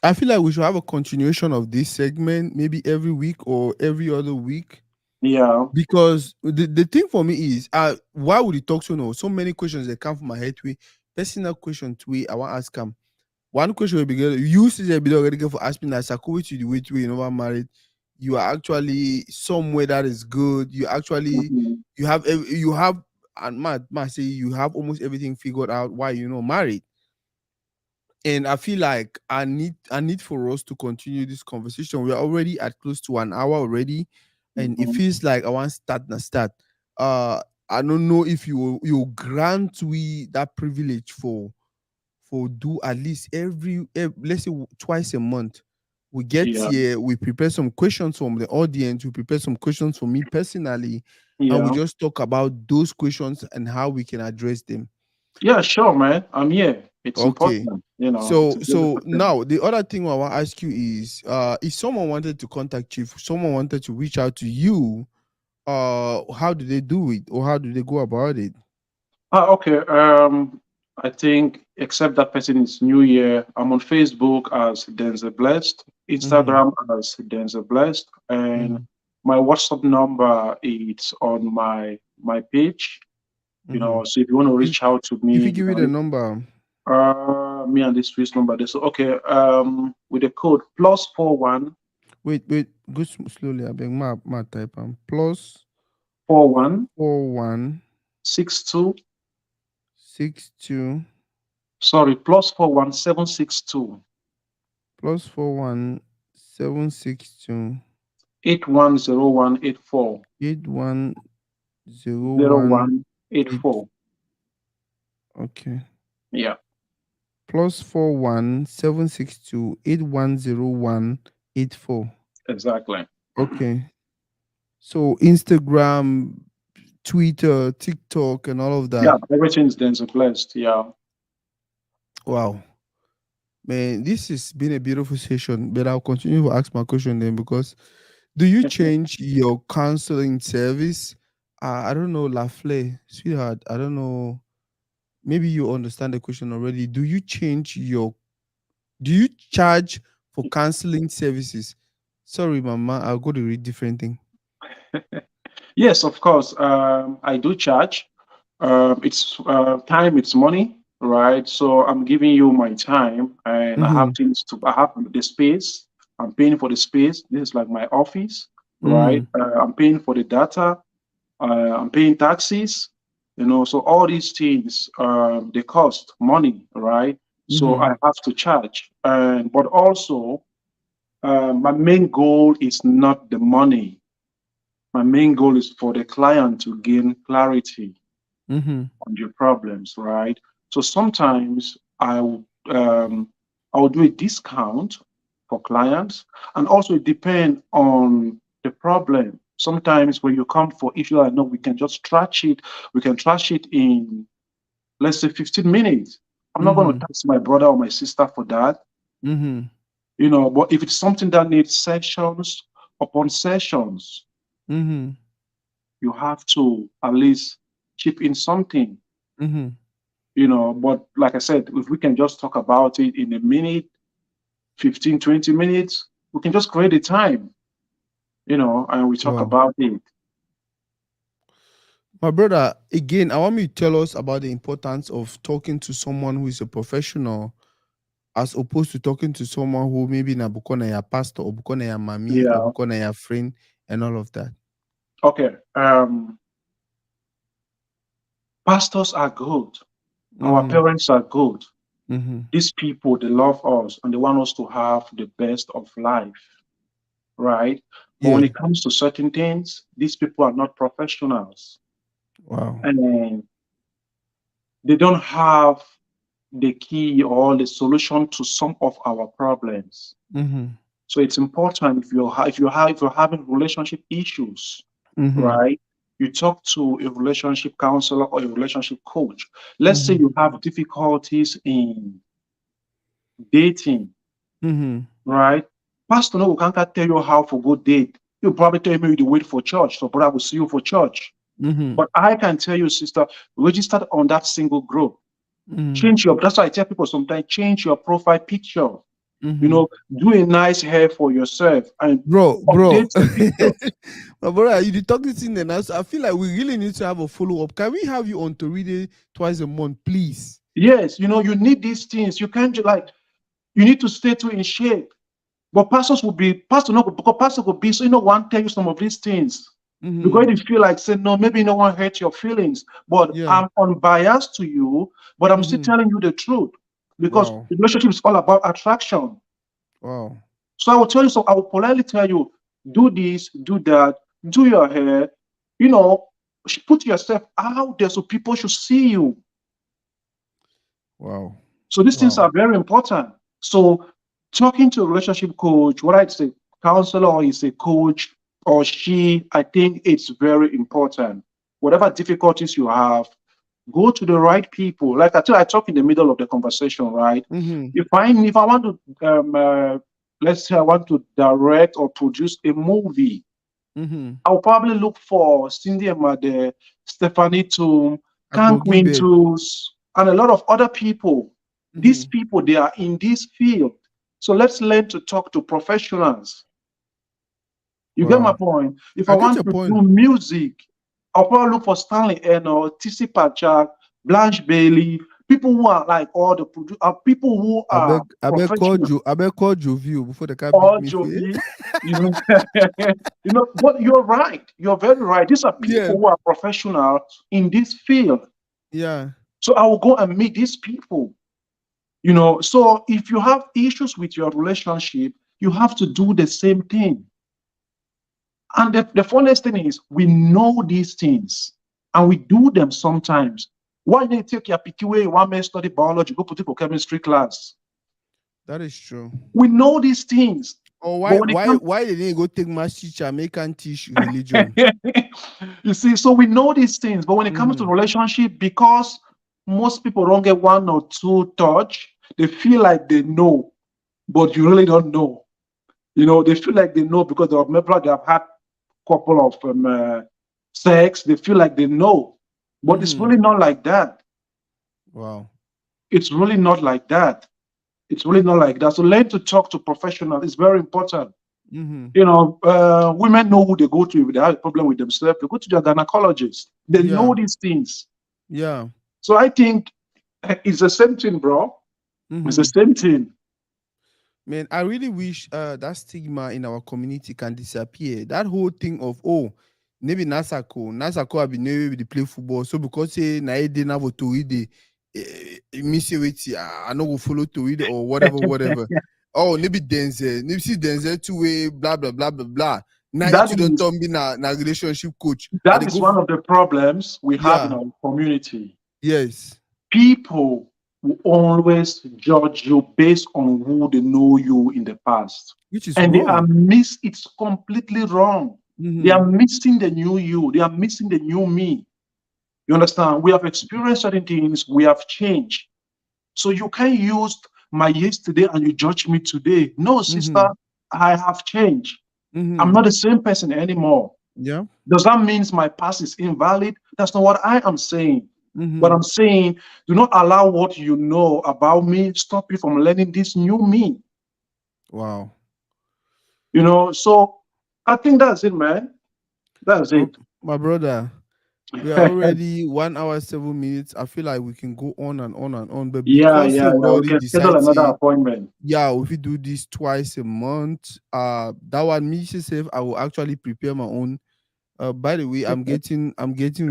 we should have a continuation of this segment maybe every week or every other week. Yeah. Because the thing for me is why would you talk so no? So many questions that come from my head to personal question to I want to ask him. One question will be good. You see a bit already for asking that Sako to the way to you never married. You are actually somewhere that is good. You actually Mhm. you have and might say you have almost everything figured out why you're not married. And I feel like I need for us to continue this conversation. We are already at close to an hour already, and it Mhm. feels like I want to start na start. Uh, I don't know if you grant we that privilege for do at least let's say twice a month. We get Yeah. here, we prepare some questions from the audience, we prepare some questions for me personally, and we Yeah. just talk about those questions and how we can address them. Yeah, sure, man. I'm here. It's Okay. important. You know, it's So a so beautiful thing. now the other thing I want to ask you is if someone wanted to contact you, if someone wanted to reach out to you, how do they do it or how do they go about it? Okay. I think except that person is new here. I'm on Facebook as Denzel Blessed, Mm-hmm. Instagram as Denzel Blessed, and Mm-hmm. my WhatsApp number is on my page. You Mm-hmm. know, so if you want to If reach out to if me, you you give me the can. number, Me and this Swiss number. This okay. With the code +41 wait, go slowly. I beg my type plus 41 41 62. 62 Sorry, +41 762 plus 41 762 810184 810184. 0184. Okay. Yeah, Plus 41 762 810184. exactly. Okay. So Instagram, Twitter, TikTok, and all of Yeah, that. everything's then blessed. Yeah. Wow. Man, this has been a beautiful session, but I'll continue to ask my question then because do you change your counseling service? I don't know, Lafleur, sweetheart. I don't know. Maybe you understand the question already. Do you charge for counseling services? Sorry, Mama, I'll go to read different thing. Yes, of course. I do charge. It's time, it's money, right? So I'm giving you my time, and I have Mm-hmm. things to. I have the space. I'm paying for the space. This is like my office, right? Mm-hmm. I'm paying for the data. I'm paying taxes. You know, so all these things they cost money, right? So Mm-hmm. I have to charge, and but also my main goal is not the money. My main goal is for the client to gain clarity Mm-hmm. on your problems, right? So sometimes I will do a discount for clients, and also it depends on the problem. Sometimes when you come for issue, I know we can just trash it. We can trash it in, let's say, 15 minutes. I'm not going to Mm-hmm. tax my brother or my sister for that, Mm-hmm. you know. But if it's something that needs sessions upon sessions, Mm-hmm. you have to at least chip in something, Mm-hmm. you know. But like I said, if we can just talk about it in a minute, 15, 20 minutes, we can just create a time, you know, and we talk Wow. about it. My brother, again, I want you to tell us about the importance of talking to someone who is a professional as opposed to talking to someone who maybe na bukona ya pastor or bukona ya mami or Yeah. bukona ya friend and all of that. Okay. Pastors are good. Our Mm-hmm. parents are good. Mm-hmm. These people, they love us and they want us to have the best of life, right? But when Yeah. it comes to certain things, these people are not professionals Wow. and they don't have the key or the solution to some of our problems. Mm-hmm. So it's important if you're having relationship issues, Mm-hmm. right? You talk to a relationship counselor or a relationship coach. Let's say Mm-hmm. you have difficulties in dating, Mm-hmm. right? Pastor no can't tell you how for good date. He'll probably tell you maybe to wait for church. So brother will see you for church. Mm-hmm. But I can tell you, sister, register on that single group. Mm-hmm. Change your that's why I tell people sometimes change your profile picture. You Mm-hmm. know, do a nice hair for yourself and Bro. update your picture. My brother, you did talk this in the now. I feel like we really need to have a follow up. Can we have you on to read it twice a month, please? Yes, you know, you need these things. You can't like you need to stay too in shape. But pastors will be pastor no because pastor will be so you know one tell you some of these things. Mm-hmm. Because you feel like say no, maybe no one hurt your feelings. But Yeah. I'm unbiased to you, but I'm still Mm-hmm. telling you the truth. Because Wow. the relationship is all about attraction. Wow. So I will tell you so I will politely tell you, do this, do that, do your hair, you know, put yourself out there so people should see you. Wow. So these things Wow. are very important. So talking to a relationship coach, whether it's a counselor or it's a coach or she, I think it's very important. Whatever difficulties you have, Go to the right people. Like I talk in the middle of the conversation, right? Mm-hmm. If I want to let's say I want to direct or produce a movie, Mm-hmm. I'll probably look for Cindy Amade, Stephanie Toom, Kang Agbo Queen Gilbert. Tools, and a lot of other people. These Mm-hmm. people, they are in this field. So let's learn to talk to professionals. You get my Wow. point? If I I get want your to point. do music, I'll probably look for Stanley Eno, TC Pachak, Blanche Bailey, people who are like all the people who are professional. I beg call Jovio before the car beat Or me for it. Jovi, you know, but you're right. You're very right. These are Yeah. people who are professional in this field. Yeah. So I will go and meet these people. So if you have issues with your relationship, you have to do the same thing. And the funniest thing is, we know these things and we do them sometimes. Why they take your PQA, one man study biology, go put it for chemistry class? That is true. We know these things. Or But when it comes, why they didn't go take math teacher, make and teach religion? you see, so we know these things, but when it comes to Mm-hmm. relationship, because most people don't get one or two touch, they feel like they know, but you really don't know. They feel like they know because they have had couple of sex. They feel like they know, but it's Mm-hmm. really not like that. Wow. It's really not like that. It's really not like that. So learn to talk to professionals. It's very important. Mm-hmm. Women know who they go to if they have a problem with themselves. They go to their gynecologist. They Yeah. know these things. Yeah. So I think it's the same thing, bro. It's the Mm-hmm. same thing. Man, I really wish that stigma in our community can disappear. That whole thing of maybe Nasako have been able to play football. So because say na dey na Toride, me say wait, I no go follow Toride or whatever, whatever. Oh, maybe Denzel, maybe see Denzel two way, blah blah blah blah blah. Now That you don't is tell me na relationship coach. I that dey is go one of the problems we have in yeah, our community. yes, People will always judge you based on who they know you in the past. which is And they are wrong. it's completely wrong. They Mm-hmm. are missing the new you. They are missing the new me. You understand? We have experienced certain things. We have changed. So you can't use my yesterday and you judge me today. No, sister, Mm-hmm. I have changed. I'm Mm-hmm. not the same person anymore. Yeah. Does that mean my past is invalid? That's not what I am saying. But Mm-hmm. I'm saying, do not allow what you know about me stop you from learning this new me. Wow. So I think that's it, man. That's My, it. my brother, we are already 1 hour 7 minutes. I feel like we can go on and on and on, but Yeah, because say yeah, we yeah. We already can schedule decide another to appointment. yeah, if we do this twice a month, that one me safe. I will actually prepare my own. By the way, I'm getting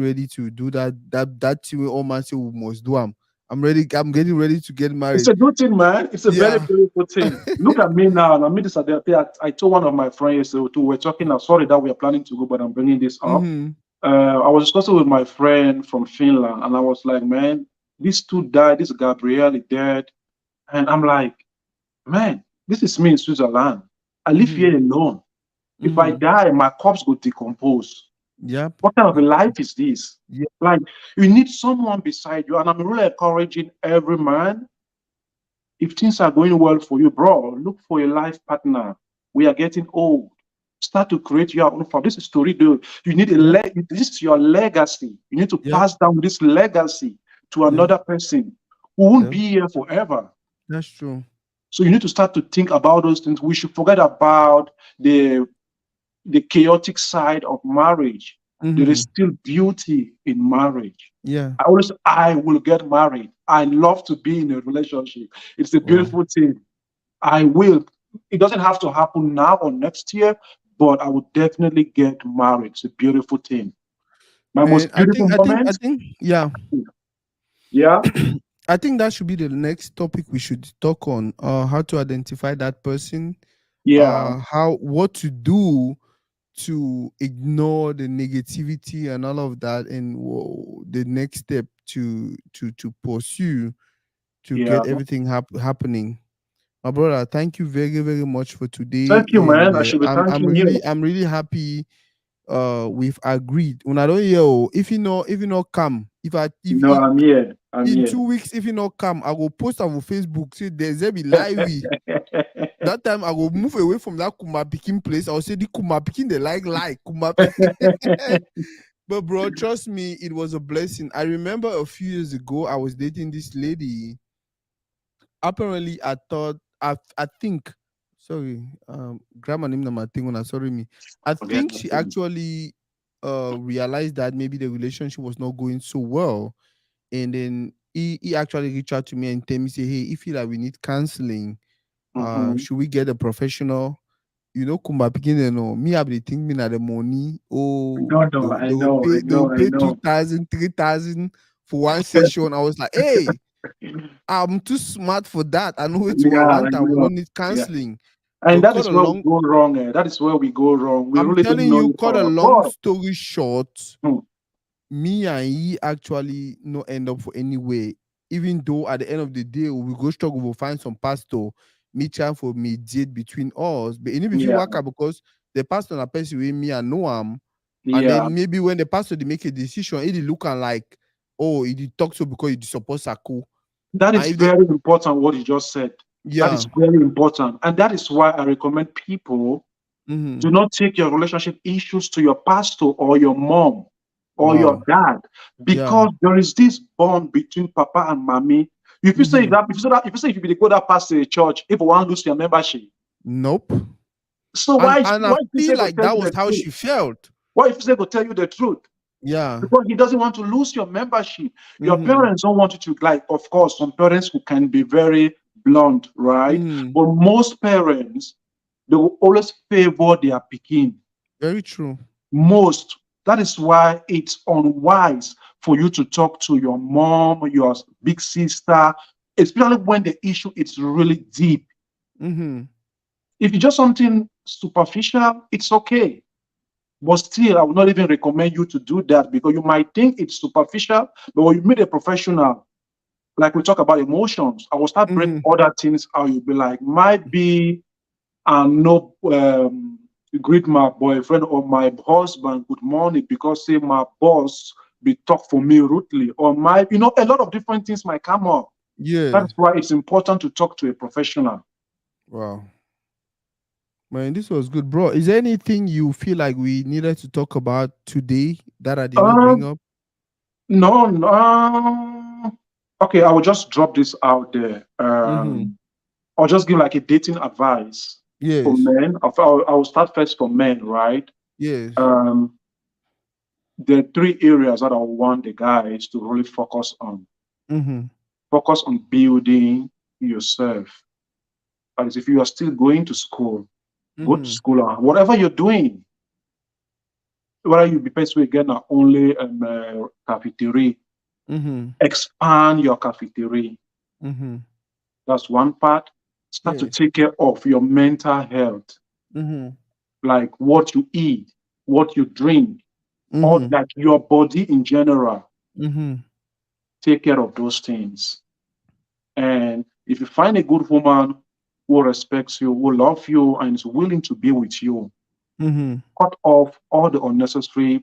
ready to do that thing where all man say we must do. I'm ready. I'm getting ready to get It's married. a good thing, man. It's a very Yeah. beautiful thing. Look at me now. And I mean this at the I told one of my friends yesterday too. We're talking now. Sorry that we are planning to go, but I'm bringing this up. Mm-hmm. I was discussing with my friend from Finland, and I was like, man, these two died. This Gabrielle is dead, and I'm like, man, this is me in Switzerland. I live Mm-hmm. here alone. If I Mm-hmm. die, my corpse will decompose. Yep. What kind of a life is this? Yeah. Like, you need someone beside you, and I'm really encouraging every man. If things are going well for you, bro, look for a life partner. We are getting old. Start to create your own family. This is story, dude. You need Yep. this is your legacy. You need to Yep. pass down this legacy to Yep. another person who won't Yep. be here forever. That's true. So you need to start to think about those things. We should forget about the chaotic side of marriage. There is Mm-hmm. still beauty in marriage. Yeah. I will get married. I love to be in a relationship. It's a Wow. beautiful thing. I will. It doesn't have to happen now or next year, but I would definitely get married. It's a beautiful thing. My Man, most beautiful I moment. think, yeah. Yeah, I think that should be the next topic we should talk on. How to identify that person. yeah, How what to do to ignore the negativity and all of that, and the next step to pursue to yeah. get everything happening. My brother, thank you very very much for today, Thank you, and man. I should be I'm thanking you. really happy. We've agreed. When I don't hear, if you know come. If I if No, it, I'm here. I'm in here. 2 weeks, if you not come, I go post am for Facebook. Say there's a be live. That time I will move away from that Kuma Pikin place. I will say the Kuma Pikin they like Kuma. But bro, trust me, it was a blessing. I remember a few years ago, I was dating this lady. Apparently, I think sorry, grammar name number thing when I sorry me. I Forget think that she thing. actually realized that maybe the relationship was not going so well. And then he actually reached out to me and tell me, say, hey, if you like we need counseling, Mm-hmm. should we get a professional? You know, Kumba Pikin, you know, me have the think me na the money. Oh, No, no, I know, I they will know, I pay know. 2,000, 3,000 for one session. I was like, hey, I'm too smart for that. I know what you Yeah, I want. I will know. not need Yeah. counseling. And But that cut is a where we long go wrong. That is where we go wrong. We I'm really don't telling know you, you cut a for long God. story short, Hmm. me and he actually no end up for anywhere. Even though at the end of the day we go struggle, we'll find some pastor, me trying for mediate between us. But in if you Yeah, work out because the pastor and person with me and know him, and yeah. then maybe when the pastor they make a decision, it look and like, oh, he did talk so because he support Sako. That And is if they very important what you just said. That yeah, is very important. And that is why I recommend people mm-hmm. do not take your relationship issues to your pastor or your mom or your Wow. dad Yeah. because there is this bond between papa and mommy. If you say Mm-hmm. that, if you be the go that pastor a church, if you want to lose your membership, Nope. so And why and I why if you feel say go like tell that you was the how truth? she felt. Why if you say go tell you the truth? Yeah. Because he doesn't want to lose your membership. Your Mm-hmm. parents don't want you to like. Of course, some parents who can be very blunt, right? Mm-hmm. But most parents they will always favor their picking. Very true. Most. That is why it's unwise for you to talk to your mom, your big sister, especially when the issue is really deep. Mm-hmm. If it's just something superficial, it's okay. But still, I would not even recommend you to do that because you might think it's superficial, but when you meet a professional, like we talk about emotions, I will start bring Mm-hmm. other things out. You'll be like, might be and no greet my boyfriend or my husband good morning because say my boss be talk for me rudely or my a lot of different things might come up. Yeah. That's why it's important to talk to a professional. Wow. Man, this was good, bro. Is there anything you feel like we needed to talk about today that I did not bring Um, up? no, no. Okay, I will just drop this out there. Mm-hmm. I'll just give like a dating advice for Yes. men. I'll start first for men, right? Yes. Um, there are three areas that I want the guys to really focus on. Mm-hmm. Focus on building yourself. That is, if you are still going to school, go to Mm-hmm. school or whatever you're doing, whether you be person again or only cafeteria, Mm-hmm. expand your cafeteria. Mm-hmm. That's one part. Start to Yeah. take care of your mental health, Mm-hmm. like what you eat, what you drink, or Mm-hmm. like your body in general. Mm-hmm. Take care of those things. And if you find a good woman who respects you, who loves you, and is willing to be with you, Mm-hmm. cut off all the unnecessary,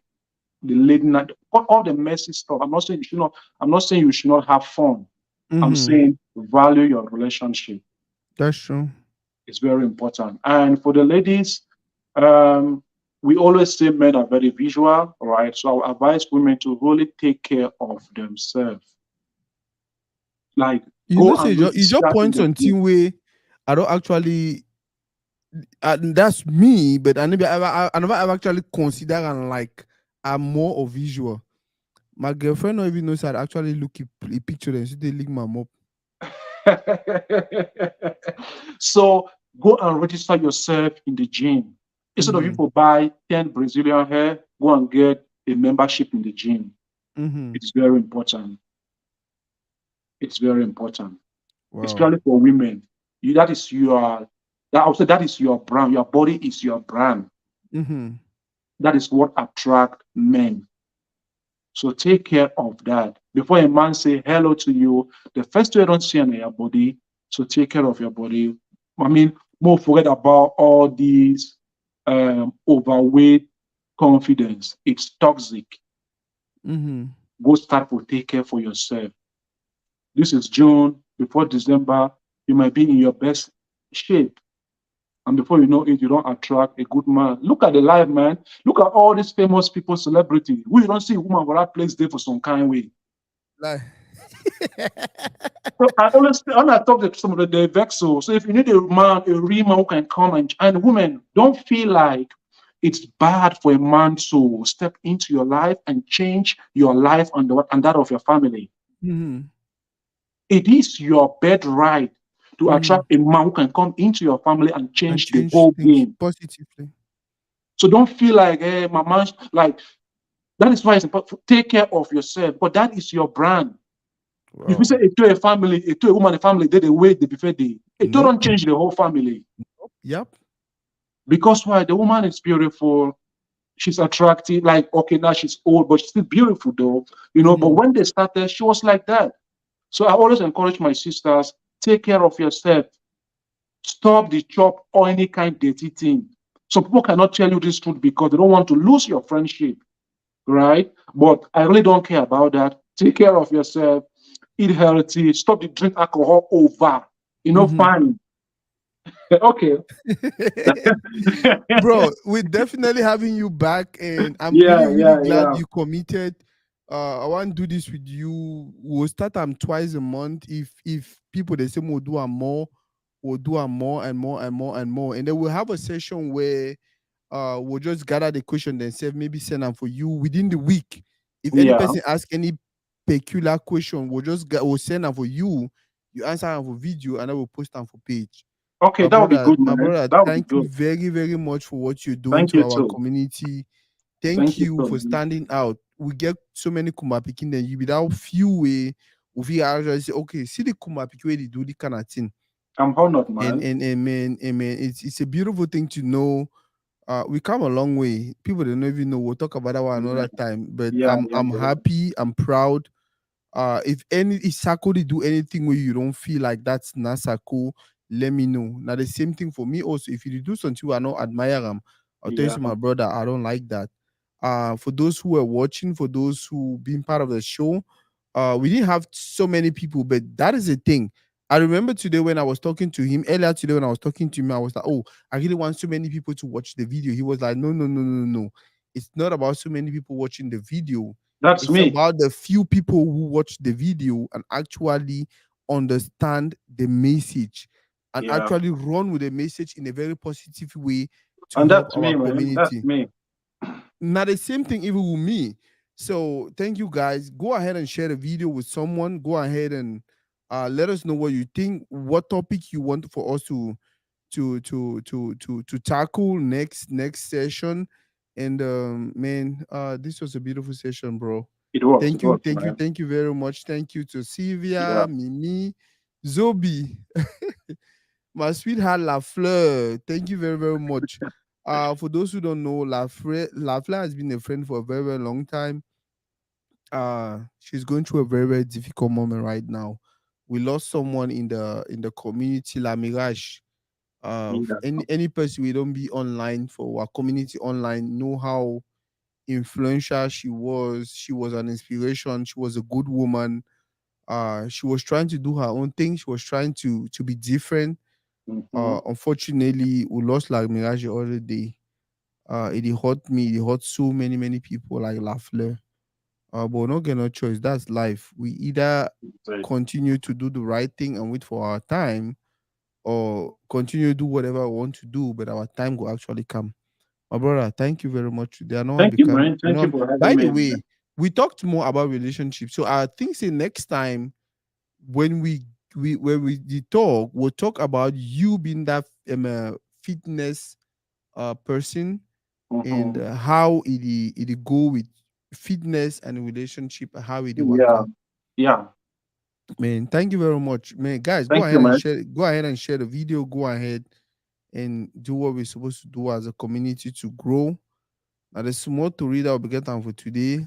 the late night, cut all the messy stuff. I'm not saying you should not. I'm not saying you should not have fun. I'm Mm-hmm. saying value your relationship. That's true. It's very important. And for the ladies, um, we always say men are very visual, right? So I advise women to really take care of themselves. Like You go know, say and you register just in point the gym. something where I don't actually that's me, but I never ever actually consider and like I'm more of visual. My girlfriend not even knows I'd actually look a picture and see they link my mop. So go and register yourself in the gym. Instead of you Mm-hmm. to buy 10 Brazilian hair, go and get a membership in the gym. Mm-hmm. It's very important. It's very important, Wow. especially for women. That is your that also that is your brand. Your body is your brand. Mm-hmm. That is what attract men. So take care of that. Before a man say hello to you, the first way you don't see on your body. So take care of your body. I mean, more forget about all these overweight confidence. It's toxic. Mm-hmm. go start to take care for yourself. This is June. Before December, you might be in your best shape. And before you know it, you don't attract a good man. Look at the life, man. Look at all these famous people, celebrity. We don't see a woman for that place there for some kind of way. Like So I always when I talk to some of the vex. So if you need a man, a real man who can come and women, don't feel like it's bad for a man to step into your life and change your life and that of your family. mhm, It is your birthright to mhm, attract a man who can come into your family and and change the change whole things game. positively. So don't feel like, hey, my man's like that is why it's important. Take care of yourself, but that is your brand. If you say Wow. it to a family, it to a woman, a family, they the way they prefer the it don't Nope. change the whole family. Nope. Yep. Because why? The woman is beautiful, she's attractive, like okay, now she's old, but she's still beautiful though, but Mhm. when they started, she was like that. So I always encourage my sisters, take care of yourself. Stop the chop or any kind of dirty thing. Some people cannot tell you this truth because they don't want to lose your friendship, right? But I really don't care about that. Take care of yourself, eat healthy, stop the drink alcohol over. Mhm. Fine. Okay. Bro, we're definitely having you back, and I'm Yeah, really, really yeah, glad yeah. you committed. I want to do this with you. We'll start twice a month. If people they say we'll do a more, we'll do a more and more and more and more, and then we'll have a session where we'll just gather the question themselves, maybe send them for you within the week. If any Yeah. person ask any peculiar question, we'll send them for you. You answer them for video, and then we'll post them for page. Okay, that would be good, My man. brother, That would be thank you good. very, very much for what you're doing Thank to you our too. community. Thank Thank you you too, for man. standing out. We get so many Kumapikin and you without few way we actually say, okay, see the Kumapiki way they do the kind of thing. I'm honored, And man. man, it's a beautiful thing to know. We come a long way. People don't even know. We'll talk about that one Yeah, another time. But yeah, yeah, I'm yeah. happy, I'm proud. If Sako they do anything where you don't feel like that's not Sako, let me know. Now the same thing for me also. If you do something I don't admire them, I'll tell you Yeah. to my brother, I don't like that. For those who are watching, for those who been part of the show, we didn't have so many people, but that is the thing. I remember today when I was talking to him earlier today when I was talking to him, I was like, "Oh, I really want so many people to watch the video." He was like, "No, no, no, no, no. It's not about so many people watching the video. That's It's me. about the few people who watch the video and actually understand the message and Yeah. actually run with the message in a very positive way to And help that's our me, man. That's community." me. Now the same thing even with me. So thank you guys. Go ahead and share the video with someone. Go ahead and let us know what you think, what topic you want for us to tackle next session. And man, this was a beautiful session, bro. It was, man. Thank you very much. Thank you to Sylvia, Yeah. Mimi, Zobi, my sweetheart La Fleur. Thank you very, very much. For those who don't know, La Fleur has been a friend for a very, very long time. She's going through a very, very difficult moment right now. We lost someone in the community, La Mirage. Yeah. Any person we don't be online for our community online know how influential she was. She was an inspiration. She was a good woman. She was trying to do her own thing. She was trying to be different. Mm-hmm. Unfortunately, we lost like Mirage the other day. It hurt me. It hurt so many people like Lafleur. But we're not get no choice. That's life. We either Right. continue to do the right thing and wait for our time, or continue to do whatever we want to do, but our time will actually come. My brother, thank you very much today. I know I'm Thank you, become. man. I Thank know. you for having By the me, man. way, we talked more about relationships. So I think say next time when we when we talk, we'll talk about you being that fitness person and Mm-hmm. how it go with fitness and relationship, how it work Yeah. out. Yeah. Man, thank you very much, man. Guys, Thank you, man. go ahead and share the video. Go ahead and do what we're supposed to do as a community to grow. Now, there's more to read. I'll be getting for today.